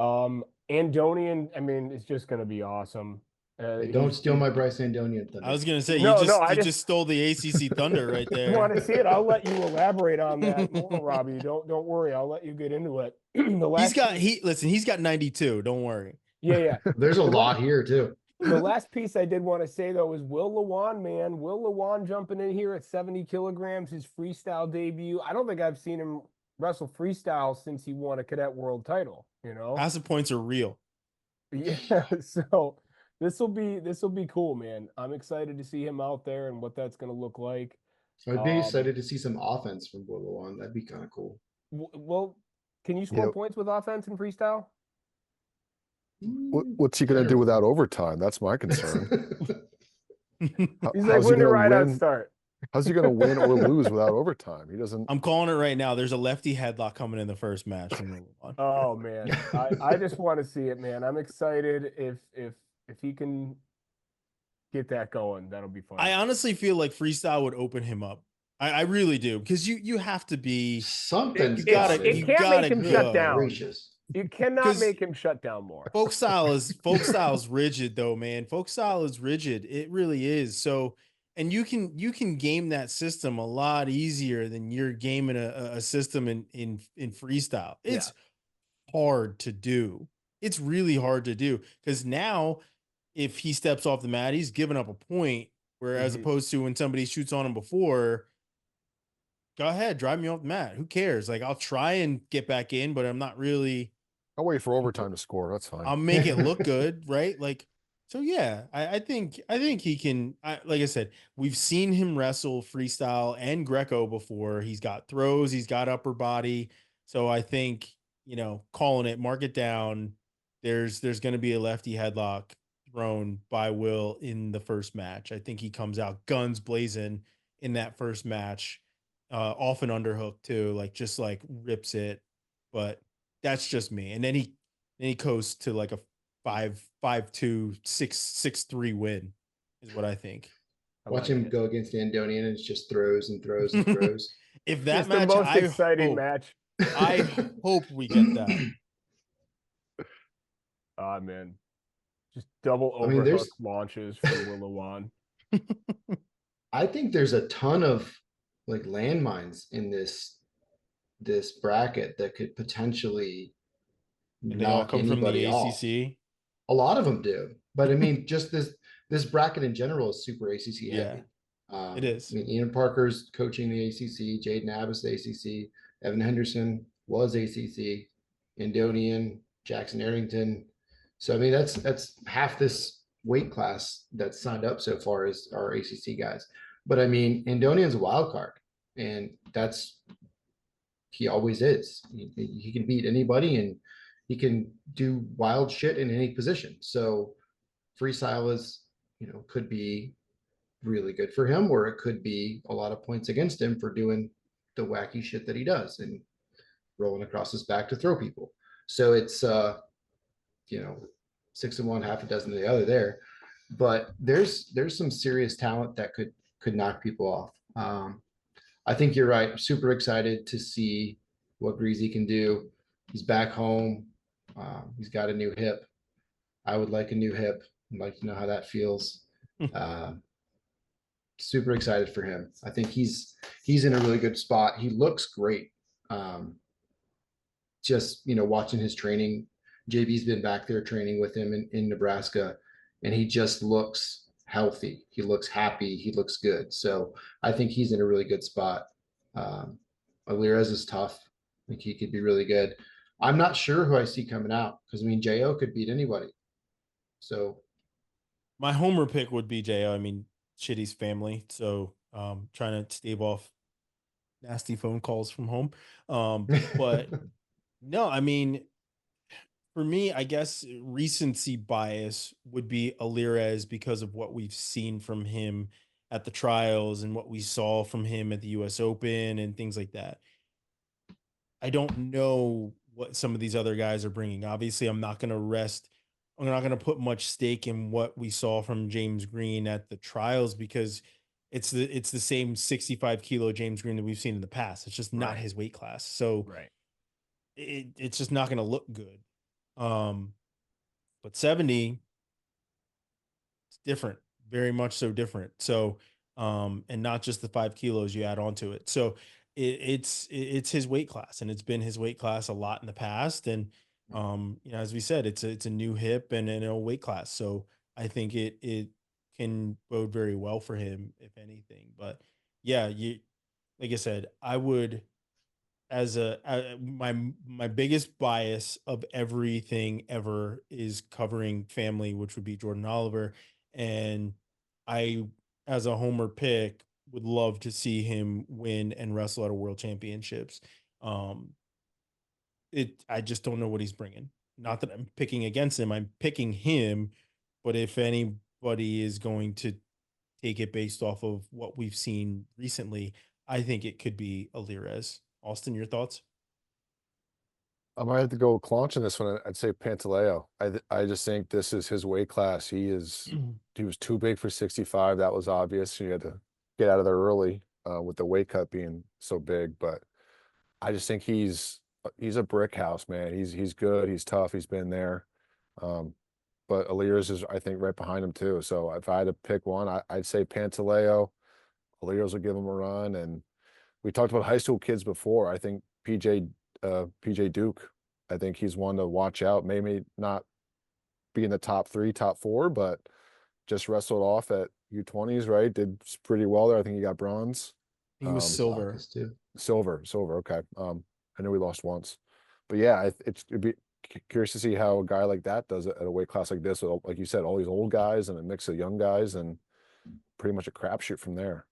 Andonian, I mean, it's just gonna be awesome. Hey, don't steal my Bryce Andonian thunder. I was gonna say No, you just stole the ACC thunder right You there. want to see it? I'll let you elaborate on that more, Robbie. Don't worry. I'll let you get into it. He's got 92. Don't worry. Yeah. There's a lot here too. The last piece I did want to say though is Will Lewan, man. Will Lewan jumping in here at 70 kilograms, his freestyle debut. I don't think I've seen him wrestle freestyle since he won a cadet world title, you know? Passive points are real. Yeah, so this will be cool, man. I'm excited to see him out there and what that's gonna look like. I'd be excited to see some offense from Willow. That'd be kind of cool. Well, can you score points with offense in freestyle? What's he going to do without overtime? That's my concern. He's like, when to ride out start. How's he going to win or lose without overtime? He doesn't. I'm calling it right now. There's a lefty headlock coming in the first match. Oh man, I just want to see it, man. I'm excited if he can get that going, that'll be fun. I honestly feel like freestyle would open him up. I really do, because you have to be something. It can't make him shut down. You cannot make him shut down more. Folk style is rigid though, man. Folk style is rigid. It really is. So, and you can game that system a lot easier than you're gaming a system in freestyle. It's hard to do. It's really hard to do, because now if he steps off the mat, he's giving up a point. Whereas opposed to when somebody shoots on him before, go ahead, drive me off the mat. Who cares? Like, I'll try and get back in, but I'm not really. I'll wait for overtime to score. That's fine. I'll make it look good, right? Like, so yeah, I think he can. Like I said, we've seen him wrestle freestyle and Greco before. He's got throws, he's got upper body. So I think, calling it, mark it down. There's going to be a lefty headlock thrown by Will in the first match. I think he comes out guns blazing in that first match, off an underhook too, just rips it. But that's just me. And then he goes to like a 5-2, 6-3 win is what I think. Watch him go against Andonian and it's just throws and throws and throws. If that it's match, the most exciting match. I hope we get that. Man. Just double overhook launches for Willowan. I think there's a ton of landmines in this bracket that could potentially knock come anybody from the off. ACC. A lot of them do, but I mean, just this this bracket in general is super ACC Yeah, heavy. it is. I mean, Ian Parker's coaching the ACC, Jaden Abbas the ACC, Evan Henderson was ACC, Indonian, Jackson Arrington. So I mean, that's half this weight class that's signed up so far as our ACC guys. But I mean, Indonian's a wild card, and he always is. He can beat anybody, and he can do wild shit in any position. So freestyle is, could be really good for him, or it could be a lot of points against him for doing the wacky shit that he does and rolling across his back to throw people. So it's 6 of one, half a dozen of the other there. But there's some serious talent that could knock people off. I think you're right. I'm super excited to see what Greasy can do. He's back home. He's got a new hip. I would like a new hip. I'd like to know how that feels. Super excited for him. I think he's in a really good spot. He looks great. Just watching his training, JB's been back there training with him in Nebraska, and he just looks healthy. He looks happy. He looks good. So I think he's in a really good spot. Alirez is tough. I think he could be really good. I'm not sure who I see coming out, because I mean, Jo could beat anybody. So My homer pick would be Jo. I mean, Shitty's family, so trying to stave off nasty phone calls from home. But no, I mean, for me, I guess recency bias would be Alirez because of what we've seen from him at the trials and what we saw from him at the US Open and things like that. I don't know what some of these other guys are bringing. Obviously, I'm not going to put much stake in what we saw from James Green at the trials, because it's the same 65 kilo James Green that we've seen in the past. It's just not Right. his weight class. So Right. it's just not going to look good. But 70, it's different, very much so different. So, and not just the 5 kilos you add onto it. So it's his weight class, and it's been his weight class a lot in the past. And, as we said, it's a new hip and an old weight class. So I think it can bode very well for him, if anything. But yeah, like I said, I would, my biggest bias of everything ever is covering family, which would be Jordan Oliver. And I, as a homer pick, would love to see him win and wrestle at a world championships. um I just don't know what he's bringing. Not that I'm picking against him, I'm picking him. But if anybody is going to take it based off of what we've seen recently, I think it could be Alirez. Austin, your thoughts? I might have to go Clonch in this one. I'd say Pantaleo. I just think this is his weight class. He was too big for 65. That was obvious. You had to get out of there early with the weight cut being so big. But I just think he's a brick house, man. He's good. He's tough. He's been there. But Alirez is, I think, right behind him too. So if I had to pick one, I'd say Pantaleo. Alirez will give him a run. And we talked about high school kids before. I think PJ Duke. I think he's one to watch out. Maybe not be in the top 3, top 4, but just wrestled off at U20s, right? Did pretty well there. I think he got bronze. He was silver. too. Silver. Okay. I know we lost once, but yeah, it'd be curious to see how a guy like that does it at a weight class like this. With, like you said, all these old guys and a mix of young guys, and pretty much a crapshoot from there.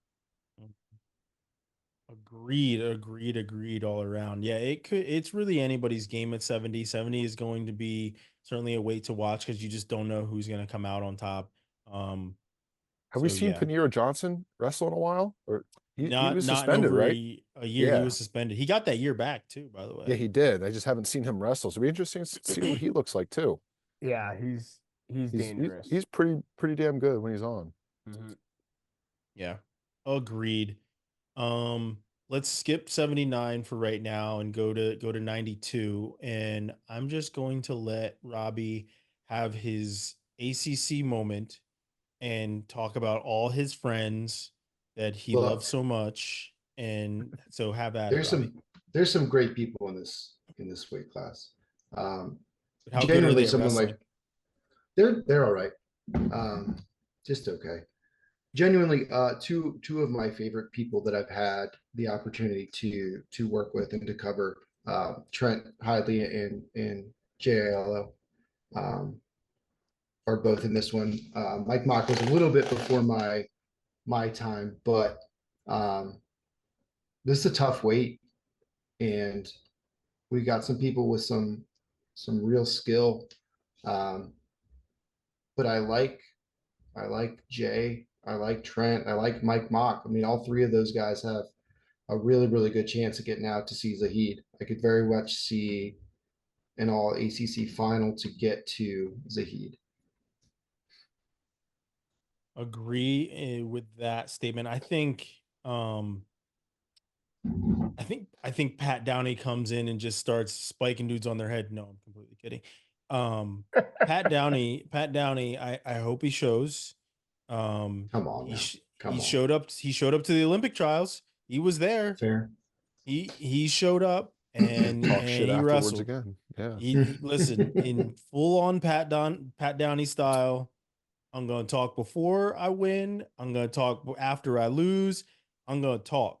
Agreed all around. Yeah, it's really anybody's game at 70. 70 is going to be certainly a weight to watch, because you just don't know who's going to come out on top. Have we So seen yeah, Paniro Johnson wrestle in a while? Or he was not in suspended, over right? a year. He Yeah. was suspended. He got that year back too, by the way. Yeah, he did. I just haven't seen him wrestle. So it'd be interesting to see what he looks like too. Yeah, he's dangerous. He's pretty damn good when he's on. Mhm. Yeah, agreed. Let's skip 79 for right now and go to 92. And I'm just going to let Robbie have his ACC moment and talk about all his friends that he loves Look, so much. And so have at it, there's Robbie. some great people in this weight class. But how good are Genuinely, they at someone wrestling? like they're all right. just okay. Genuinely, two of my favorite people that I've had the opportunity to work with and to cover, Trent Hidley and JILO, are both in this one. Mike Mock was a little bit before my time, but this is a tough weight, and we got some people with some real skill. Um, but I like Jay, I like Trent, I like Mike Mock. I mean, all three of those guys have a really, really good chance of getting out to see Zahid. I could very much see an all ACC final to get to Zahid. Agree with that statement. I think Pat Downey comes in and just starts spiking dudes on their head. No, I'm completely kidding. Pat Downey, I hope he shows. Come on now. Come on. He showed up to the Olympic trials. He was there. Fair. He showed up and Talk shit he afterwards wrestled. again. Yeah. He listen in full on Pat Downey style. I'm gonna talk before I win. I'm gonna talk after I lose. I'm gonna talk.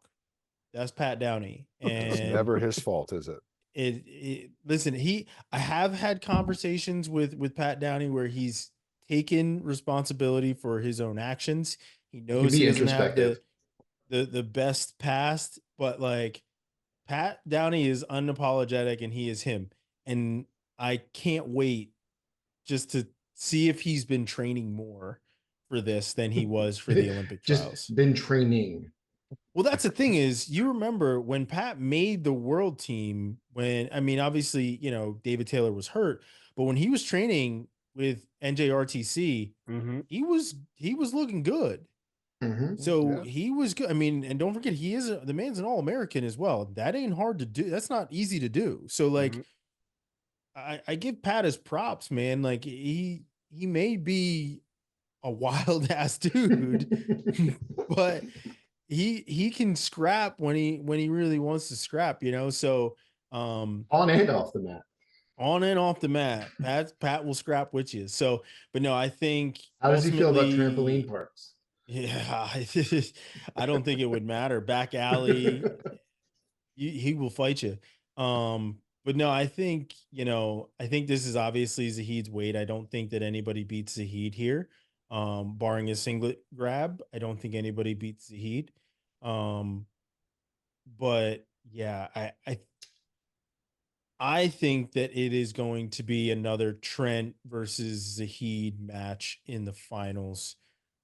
That's Pat Downey, It's and never his fault, is it? listen. I have had conversations with Pat Downey where he's taken responsibility for his own actions. He He can knows he be doesn't have introspective. the best past, but like Pat Downey is unapologetic and he is him. And I can't wait just to see if he's been training more for this than he was for the Olympic trials. Just been training. Well, that's the thing is, you remember when Pat made the world team, when, I mean, obviously, you know, David Taylor was hurt, but when he was training with NJRTC, he was looking good. Mm-hmm. So Yeah. he was good. I mean, and don't forget, the man's an All-American as well. That ain't hard to do. That's not easy to do. So like, I give Pat his props, man. Like he may be a wild ass dude, but he can scrap when he really wants to scrap, you know. So On and off the mat. on and off the mat, Pat will scrap with you. So, but no, I think How does he feel about trampoline ultimately, parks? yeah, I don't think it would matter. Back alley, he will fight you. But no, I think, you know, I think this is obviously Zahid's weight. I don't think that anybody beats Zahid here. Barring a singlet grab, I don't think anybody beats Zahid. Um, but yeah, I think that it is going to be another Trent versus Zahid match in the finals.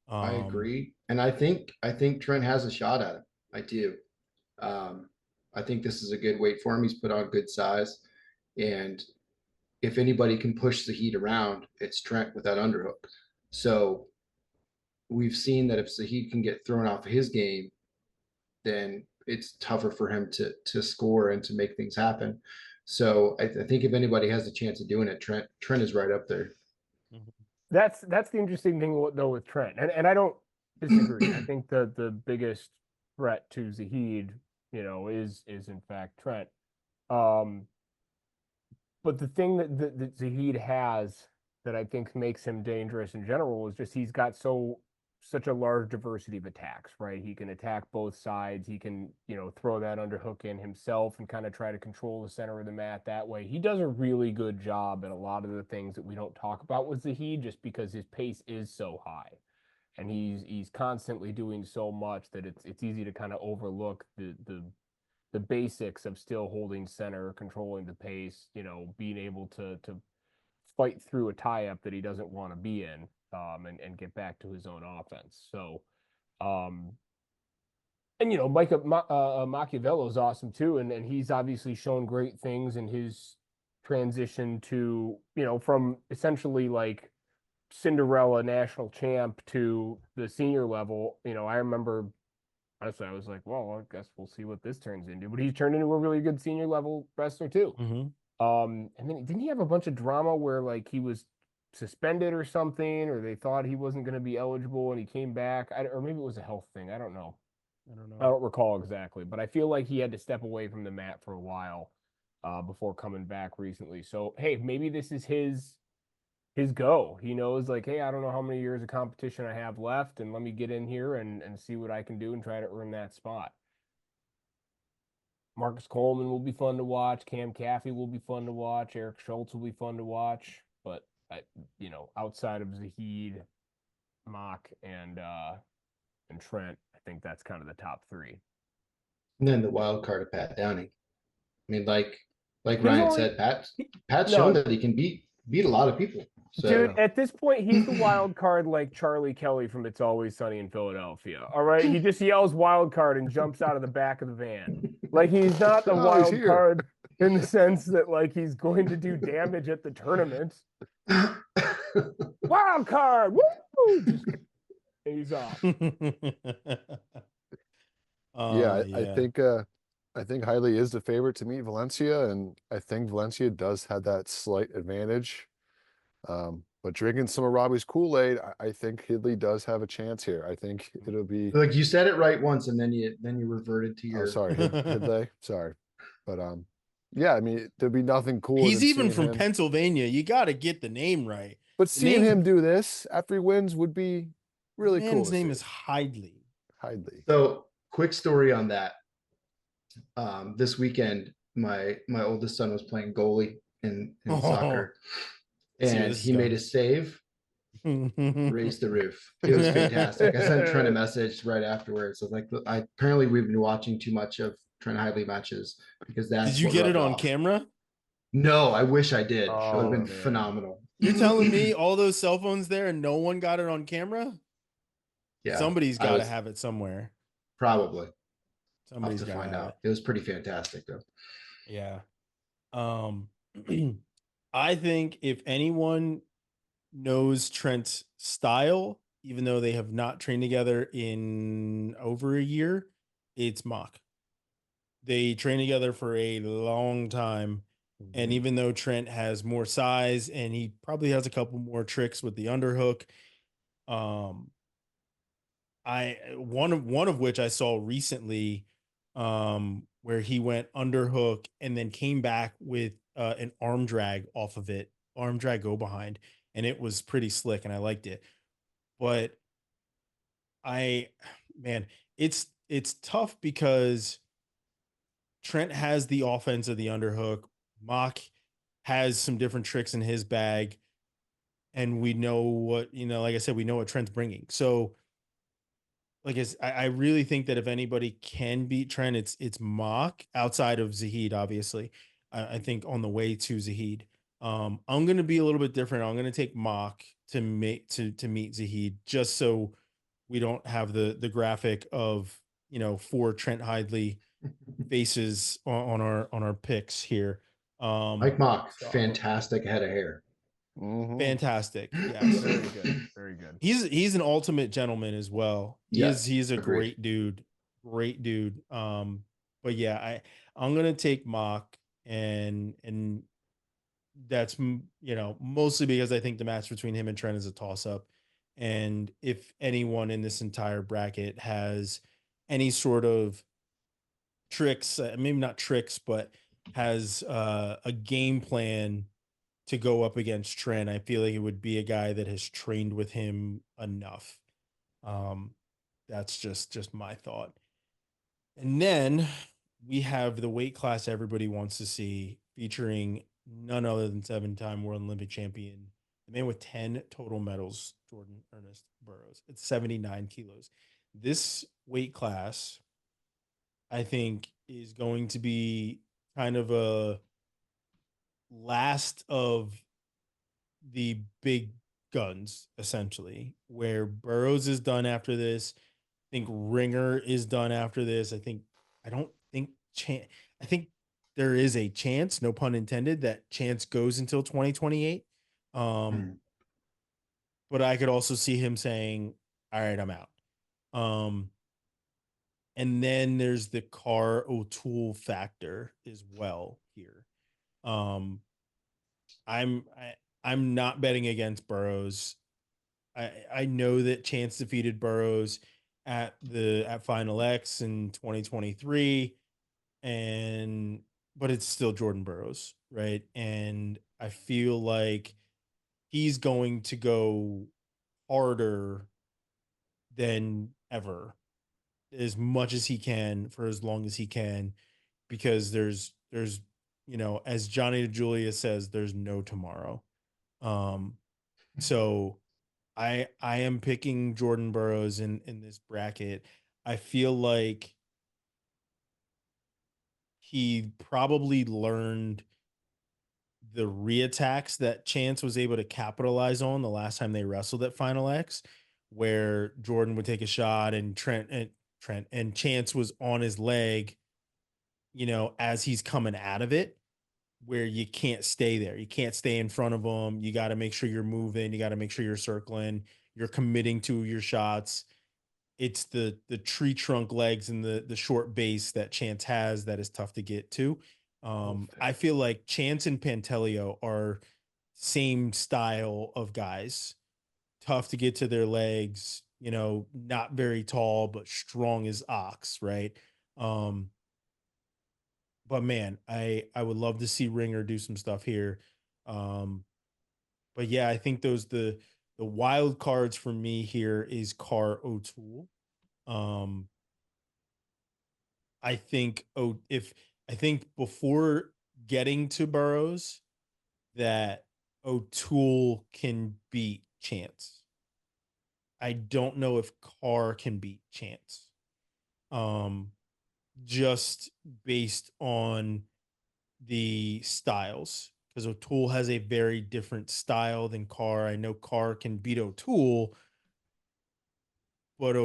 I agree. And I think Trent has a shot at it. I do. Um, I think this is a good weight for him. He's put on good size. And if anybody can push the heat around, it's Trent with that underhook. So we've seen that if Zahid can get thrown off his game, then it's tougher for him to score and to make things happen. So I think if anybody has a chance of doing it, Trent is right up there. That's the interesting thing though with Trent, and I don't disagree. I think the biggest threat to Zahid, you know, is in fact Trent. But the thing that Zahid has that I think makes him dangerous in general is just he's got such a large diversity of attacks, right? He can attack both sides. He can, you know, throw that underhook in himself and kind of try to control the center of the mat that way. He does a really good job at a lot of the things that we don't talk about with Zahid just because his pace is so high. And he's constantly doing so much that it's easy to kind of overlook the basics of still holding center, controlling the pace, you know, being able to fight through a tie up that he doesn't want to be in, and get back to his own offense. So, and you know, Machiavello is awesome too, and he's obviously shown great things in his transition to, you know, from essentially like Cinderella national champ to the senior level. You know, I remember honestly, I was like, well, I guess we'll see what this turns into. But he's turned into a really good senior level wrestler too. And then didn't he have a bunch of drama where like he was suspended or something, or they thought he wasn't going to be eligible and he came back, or maybe it was a health thing. I don't know. I don't recall exactly, but I feel like he had to step away from the mat for a while before coming back recently. So hey, maybe this is his go. He knows like, hey, I don't know how many years of competition I have left, and let me get in here and see what I can do and try to earn that spot. Marcus Coleman will be fun to watch. Cam Caffey will be fun to watch. Eric Schultz will be fun to watch. But outside of Zahid, Mock, and Trent, I think that's kind of the top three. And then the wild card of Pat Downing. I mean, like He's Ryan only said, Pat's shown that he can beat a lot of people. So dude, at this point, he's the wild card like Charlie Kelly from It's Always Sunny in Philadelphia. All right. He just yells wild card and jumps out of the back of the van. Like he's not the Oh, he's wild here. card in the sense that like he's going to do damage at the tournament. Wild card. Woo! Just, he's off. Yeah, I think Hiley is the favorite to meet Valencia, and I think Valencia does have that slight advantage. But drinking some of Robbie's Kool-Aid, I think Hidley does have a chance here. I think it'll be. like you said it right once, and then you reverted to Oh, your. sorry, Hidley. Sorry, but yeah. I mean, there'd be nothing cooler. He's than even seeing from him. Pennsylvania. You got to get the name right. But seeing Name- him do this after he wins would be really cool. Man's to name see. is Hidley. Hidley. So quick story on that. This weekend, my oldest son was playing goalie in soccer, Let's see where and this is he made going. a save, raised the roof. It was fantastic. I sent Trent a message right afterwards. So like, apparently we've been watching too much of Trent Hidley matches because that's. Did you what get it rubbed on off. camera? No, I wish I did. It would Oh, have been man. phenomenal. You're telling me all those cell phones there and no one got it on camera? Yeah, Somebody's I got to was- have it somewhere. Probably. Somebody's I'll have got to to find have out. it. It was pretty fantastic though. Yeah. I think if anyone knows Trent's style, even though they have not trained together in over a year, it's Mock. They train together for a long time. And even though Trent has more size and he probably has a couple more tricks with the underhook, one of which I saw recently, where he went underhook and then came back with an arm drag off of it, arm drag go behind, and it was pretty slick and I liked it. But man, it's tough because Trent has the offense of the underhook. Mock has some different tricks in his bag, and we know what, like I said, we know what Trent's bringing. So like I really think that if anybody can beat Trent, it's Mock outside of Zahid, obviously. I think on the way to Zahid. I'm gonna be a little bit different. I'm gonna take Mock to meet Zahid, just so we don't have the graphic of 4 Trent Hidley faces on our picks here. Mike Mock, fantastic head of hair. Fantastic. Yes. Very good. Very good. He's an ultimate gentleman as well. He's a agreed. great dude. Great dude. But yeah, I'm gonna take Mock, and that's mostly because I think the match between him and Trent is a toss up. And if anyone in this entire bracket has any sort of tricks, maybe not tricks, but has a game plan to go up against Trent, I feel like it would be a guy that has trained with him enough. That's just my thought. And then we have the weight class everybody wants to see, featuring none other than 7-time world Olympic champion, the man with 10 total medals, Jordan Ernest Burroughs. It's 79 kilos. This weight class, I think, is going to be kind of a last of the big guns, essentially, where Burroughs is done after this. I think Ringer is done after this. I think there is a chance, no pun intended, that chance goes until 2028. But I could also see him saying, all right, I'm out. And then there's the Carr O'Toole factor as well here. I'm not betting against Burroughs. I know that Chance defeated Burroughs at Final X in 2023, but it's still Jordan Burroughs, right? And I feel like he's going to go harder than ever, as much as he can for as long as he can, because there's as Johnny Julia says, there's no tomorrow. Um, so I am picking Jordan Burroughs in this bracket. I feel like he probably learned the reattacks that Chance was able to capitalize on the last time they wrestled at Final X, where Jordan would take a shot and Trent and Chance was on his leg, as he's coming out of it, where you can't stay there. You can't stay in front of him. You got to make sure you're moving. You got to make sure you're circling. You're committing to your shots. It's the tree trunk legs and the short base that Chance has that is tough to get to. I feel like Chance and Pantelio are same style of guys, tough to get to their legs, not very tall, but strong as ox, right? Um, but man, I would love to see Ringer do some stuff here. Um, but yeah, I think the wild cards for me here is Carr O'Toole. Um, I think if I think before getting to Burrows that O'Toole can beat Chance. I don't know if Carr can beat Chance. Um, just based on the styles, because O'Toole has a very different style than Carr. I know Carr can beat O'Toole, but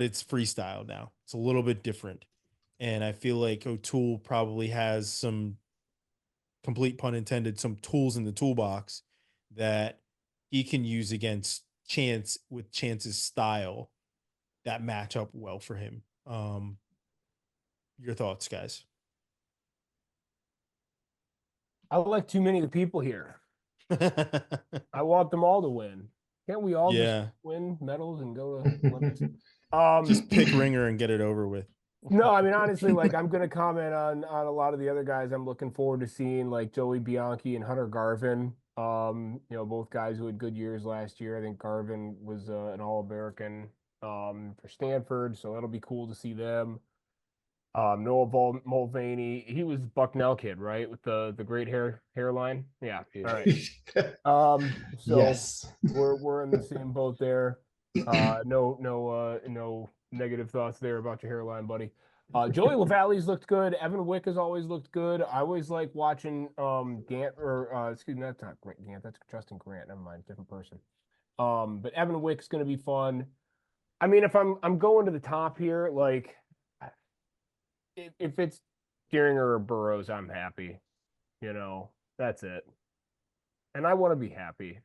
it's freestyle now. It's a little bit different. And I feel like O'Toole probably has some, complete pun intended, some tools in the toolbox that he can use against Chance with Chance's style that match up well for him. Your thoughts, guys? I like too many of the people here. I want them all to win. Can't we all just Yeah. win medals and go to Olympics? Just pick Ringer and get it over with. No, I mean honestly, like I'm gonna comment on a lot of the other guys I'm looking forward to seeing, like Joey Bianchi and Hunter Garvin. Both guys who had good years last year. I think Garvin was an All-American for Stanford, so that'll be cool to see them. Noah Mulvaney, he was Bucknell kid, right? With the great hairline. Yeah. All right. So Yes. we're in the same boat there. No negative thoughts there about your hairline, buddy. Joey LaValle's looked good. Evan Wick has always looked good. I always like watching Gant, or excuse me, that's not Gant, that's Justin Grant. Never mind, different person. But Evan Wick's gonna be fun. I mean, if I'm going to the top here, like if it's Deeringer or Burroughs, I'm happy. That's it. And I want to be happy.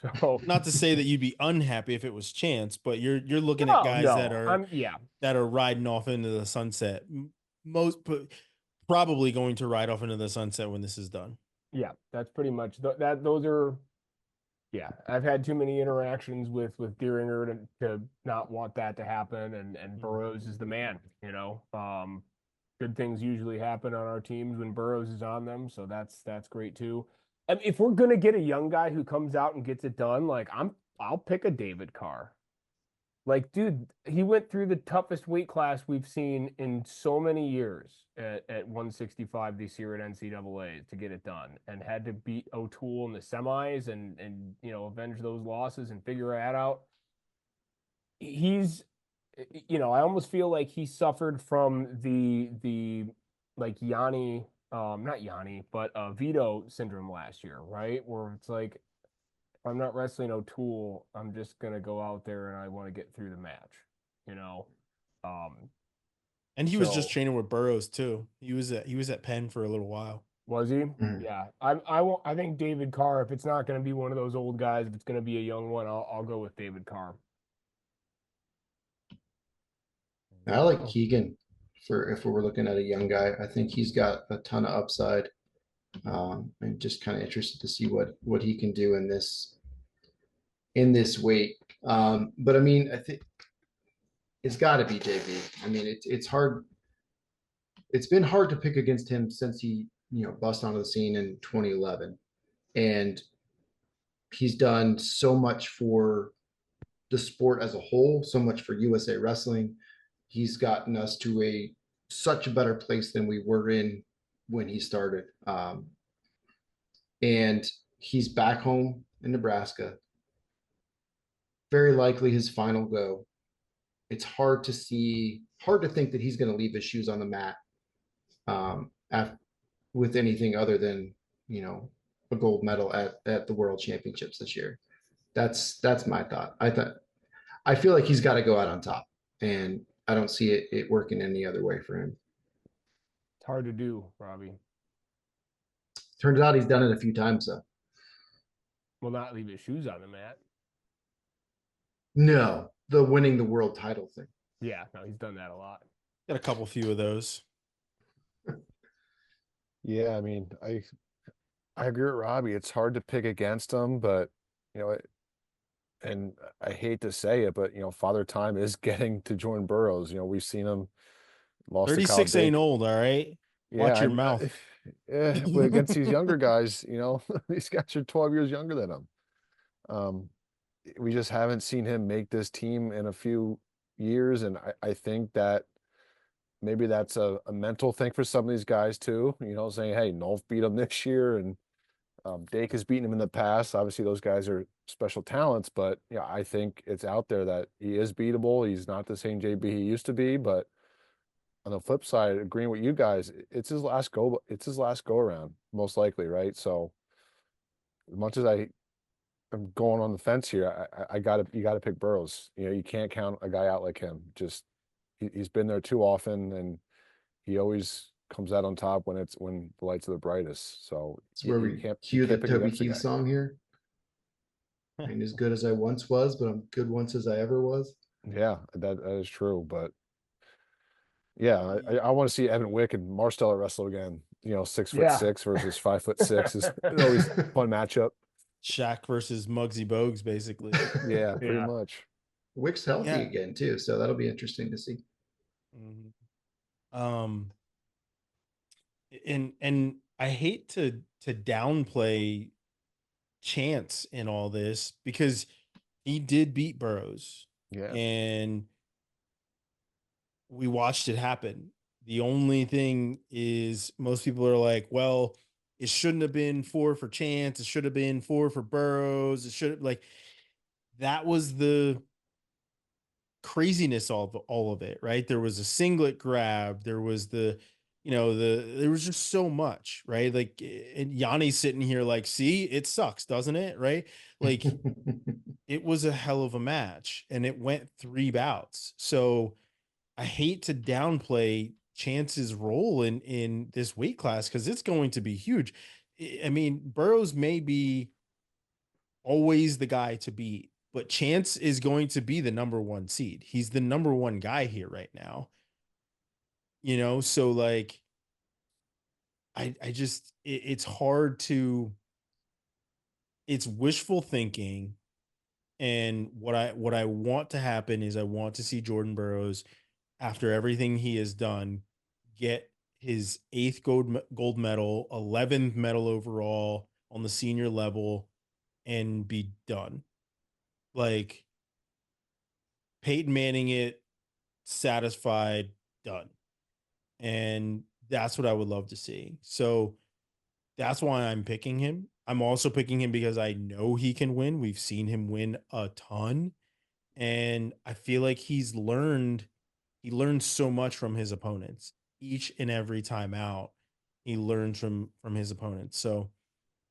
So Not to say that you'd be unhappy if it was Chance, but you're looking at guys that are riding off into the sunset. Probably going to ride off into the sunset when this is done. Yeah, that's pretty much those are. Yeah, I've had too many interactions with Deeringer to not want that to happen, and Burroughs is the man. Good things usually happen on our teams when Burroughs is on them, so that's great too. And if we're gonna get a young guy who comes out and gets it done, like I'll pick a David Carr. Like, dude, he went through the toughest weight class we've seen in so many years at 165 this year at NCAA to get it done, and had to beat O'Toole in the semis and avenge those losses and figure that out. He's I almost feel like he suffered from the like Yanni, not Yanni, but Vito syndrome last year, right? Where it's like, if I'm not wrestling O'Toole, I'm just gonna go out there and I want to get through the match, you know. And he was just training with Burroughs too. He was at Penn for a little while. Was he? Yeah. I think David Carr, if it's not gonna be one of those old guys, if it's gonna be a young one, I'll go with David Carr. I like Keegan if we're looking at a young guy. I think he's got a ton of upside. I'm just kind of interested to see what he can do in this weight. But I mean, I think it's got to be JB. I mean, it's hard. It's been hard to pick against him since he bust onto the scene in 2011, and He's done so much for the sport as a whole, so much for USA Wrestling. He's gotten us to such a better place than we were in when he started. And he's back home in Nebraska. Very likely his final go. It's hard to think that he's going to leave his shoes on the mat with anything other than, a gold medal at the World Championships this year. That's my thought. I feel like he's got to go out on top, and I don't see it working any other way for him. It's hard to do, Robbie. Turns out he's done it a few times though. Will not leave his shoes on the mat. No, the winning the world title thing. Yeah, no, he's done that a lot. Got a few of those. Yeah, I mean, I agree with Robbie. It's hard to pick against him, but and I hate to say it, but Father Time is getting to Jordan Burroughs. We've seen him lost 36 to Kyle ain't Dake. old, all right? Watch your mouth. Yeah, but against these younger guys, these guys are 12 years younger than him. We just haven't seen him make this team in a few years, and I think that maybe that's a mental thing for some of these guys too. Saying, "Hey, Nolf beat him this year, and Dake has beaten him in the past." Obviously, those guys are special talents, but I think it's out there that he is beatable. He's not the same JB he used to be, but on the flip side, agreeing with you guys, it's his last go. It's his last go around, most likely, right? So, as much as I'm going on the fence here, you got to pick Burroughs. You can't count a guy out like him. Just he's been there too often, and he always comes out on top when the lights are the brightest. So it's where we cue the Toby Keith song here. I ain't as good as I once was, but I'm good once as I ever was. Yeah, that is true. But yeah, I want to see Evan Wick and Marsteller wrestle again. 6'6" versus 5'6" is always a fun matchup. Shaq versus Muggsy Bogues, basically. Yeah, pretty much. Wick's healthy again too, so that'll be interesting to see. Mm-hmm. And I hate to downplay Chance in all this because he did beat Burroughs. Yeah. And we watched it happen. The only thing is most people are like, well, it shouldn't have been 4 for Chance. It should have been 4 for Burroughs. It should have that was the craziness of all of it, right? There was a singlet grab. There was there was just so much, right? Like, and Yanni's sitting here like, see, it sucks, doesn't it? Right? Like, it was a hell of a match and it went 3 bouts. So I hate to downplay Chance's role in this weight class because it's going to be huge. I mean, Burroughs may be always the guy to beat, but Chance is going to be the number 1 seed. He's the number 1 guy here right now. So like, I just, it's hard to, it's wishful thinking. And what I want to happen is I want to see Jordan Burroughs, after everything he has done, get his 8th gold medal, 11th medal overall on the senior level, and be done. Like, Peyton Manning it, satisfied, done. And that's what I would love to see. So that's why I'm picking him. I'm also picking him because I know he can win. We've seen him win a ton. And I feel like he learned so much from his opponents. Each and every time out, he learns from his opponents. So,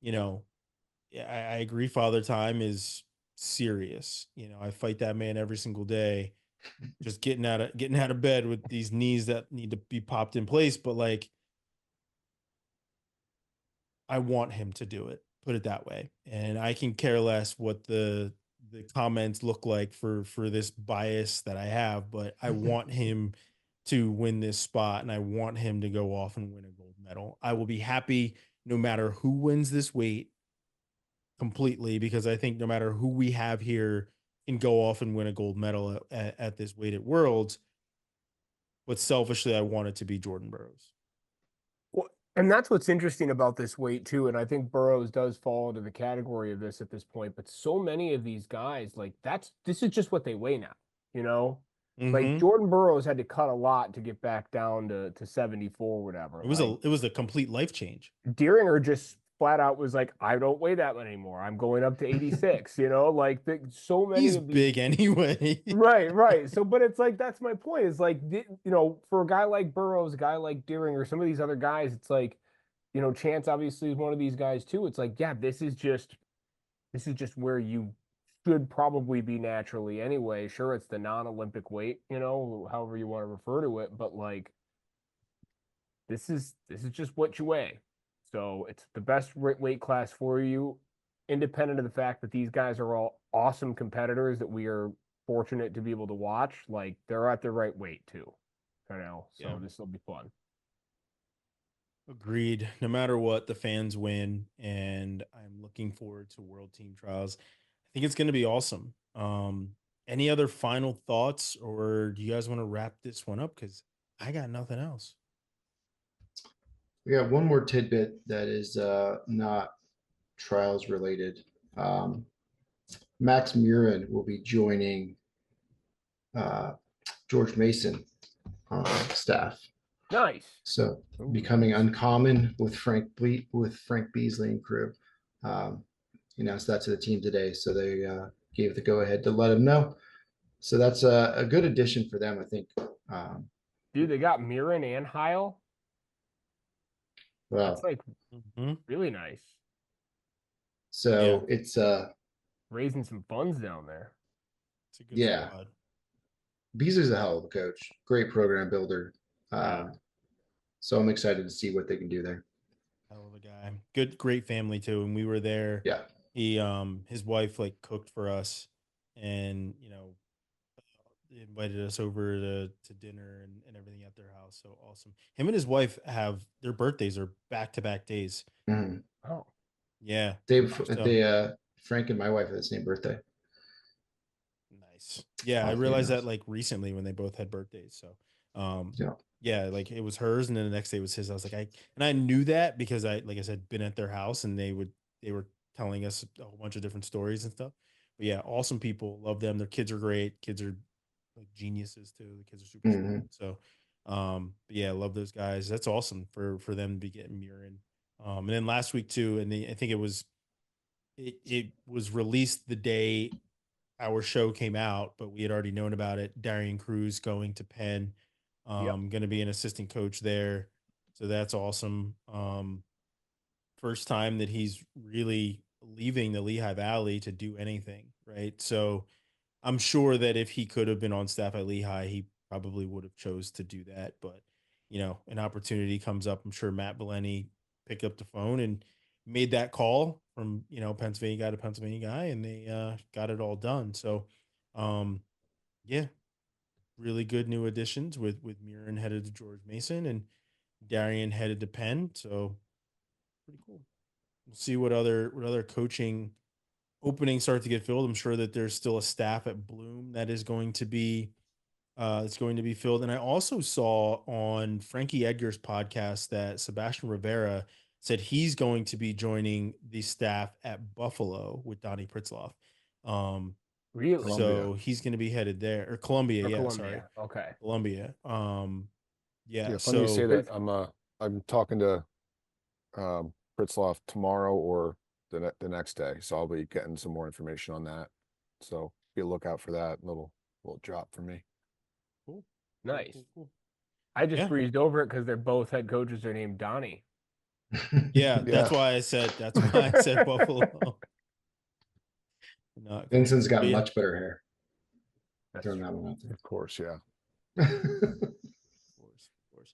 I agree. Father Time is serious. I fight that man every single day, just getting out of bed with these knees that need to be popped in place. But like, I want him to do it, put it that way. And I can care less what the comments look like for this bias that I have, but I want him to win this spot and I want him to go off and win a gold medal. I will be happy no matter who wins this weight completely, because I think no matter who we have here can go off and win a gold medal at this weight at Worlds. But selfishly, I want it to be Jordan Burroughs. Well, And that's what's interesting about this weight too. And I think Burroughs does fall into the category of this at this point. But so many of these guys, like this is just what they weigh now, you know? Like Mm-hmm. Jordan Burroughs had to cut a lot to get back down to 74, whatever. Like It was a complete life change. Deeringer just flat out was like, I don't weigh that anymore. I'm going up to 86, you know, like so many He's of these. big anyway. Right, right. So, but it's like, that's my point is like, you know, for a guy like Burroughs, a guy like Deeringer, some of these other guys, it's like, you know, Chance obviously is one of these guys too. It's like, yeah, this is just where you should probably be naturally anyway. Sure, it's the non-Olympic weight, you know, however you want to refer to it, but like this is just what you weigh. So it's the best weight class for you, independent of the fact that these guys are all awesome competitors that we are fortunate to be able to watch. Like they're at the right weight too, you know. So Yeah. this will be fun. Agreed. No matter what, the fans win, and I'm looking forward to World Team Trials. I think it's going to be awesome. Any other final thoughts, or do you guys want to wrap this one up? Because I got nothing else. We got one more tidbit that is not trials related. Um, Max Murin will be joining uh, George Mason on staff. Nice. So Ooh, becoming nice. uncommon with Frank Beasley and crew. He announced that to the team today, so they gave the go ahead to let him know. So that's a good addition for them, I think. Dude, they got Mirren and Heil. That's Well, like Mm-hmm. really nice. so Yeah. it's Raising some funds down there. It's a good yeah, squad. Beasley's a hell of a coach, great program builder. Yeah. So I'm excited to see what they can do there. Hell of a guy. Good, great family too. And we were there. Yeah. He, his wife like cooked for us, and you know, invited us over to dinner and everything at their house. So awesome. Him and his wife have their birthdays are back to back days. Mhm. Oh, Yeah. interesting. Frank and my wife had the same birthday. Nice. Yeah, I Oddly realized enough. that like recently when they both had birthdays. So, Yeah. yeah, like it was hers, and then the next day was his. I was like, I knew that because like I said, been at their house, and they were telling us a whole bunch of different stories and stuff. But yeah, awesome people, love them. Their kids are great. Kids are like geniuses too. The kids are super smart. Hmm. So, but yeah, love those guys. That's awesome for them to be getting Murin. And then last week too, and I think it was released the day our show came out, but we had already known about it. Darian Cruz going to Penn, Yep. going to be an assistant coach there. So that's awesome. First time that he's really leaving the Lehigh Valley to do anything, right? So I'm sure that if he could have been on staff at Lehigh, he probably would have chose to do that. But you know, an opportunity comes up. I'm sure Matt Belleni picked up the phone and made that call from Pennsylvania guy to Pennsylvania guy, and they got it all done. So, um, yeah, really good new additions with Murin headed to George Mason and Darian headed to Penn. So pretty cool. We'll see what other coaching openings start to get filled. I'm sure that there's still a staff at Bloom that is going to be it's going to be filled. And I also saw on Frankie Edgar's podcast that Sebastian Rivera said he's going to be joining the staff at Buffalo with Donnie Pritzloff. Really? Columbia. So he's going to be headed there or Columbia. Or Yeah, sorry, Columbia. Okay. Columbia. Yeah. Yeah, funny you say So that. I'm talking to Pritzloff tomorrow or the next day, so I'll be getting some more information on that. So be a lookout for that little drop for me. cool. Nice. Cool. I just Yeah. breezed over it because they're both head coaches are named Donnie. Yeah. Yeah. That's why I said Buffalo. Not cool. Vincent's got But yeah, much better hair. That's Throwing true. that one out Of course, yeah. there. of course.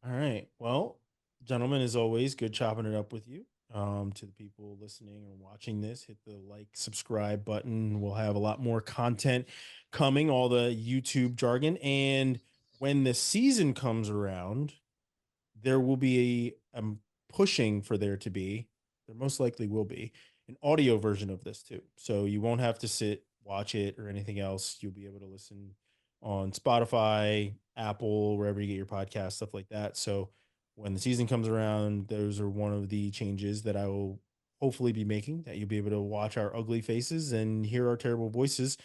All right. Well, gentlemen, as always, good chopping it up with you. To the people listening or watching this, hit the like, subscribe button. We'll have a lot more content coming, all the YouTube jargon. And when the season comes around, there will be I'm pushing for there most likely will be an audio version of this too. So you won't have to sit, watch it or anything else. You'll be able to listen on Spotify, Apple, wherever you get your podcast, stuff like that. So when the season comes around, those are one of the changes that I will hopefully be making, that you'll be able to watch our ugly faces and hear our terrible voices.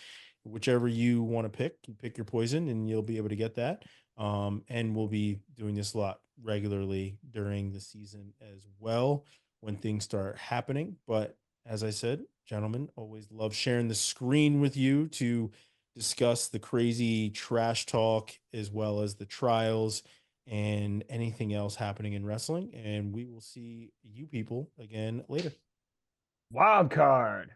Whichever you want to pick, you pick your poison and you'll be able to get that. And we'll be doing this a lot regularly during the season as well when things start happening. But as I said, gentlemen, always love sharing the screen with you to discuss the crazy trash talk as well as the trials and anything else happening in wrestling. And we will see you people again later. Wild card.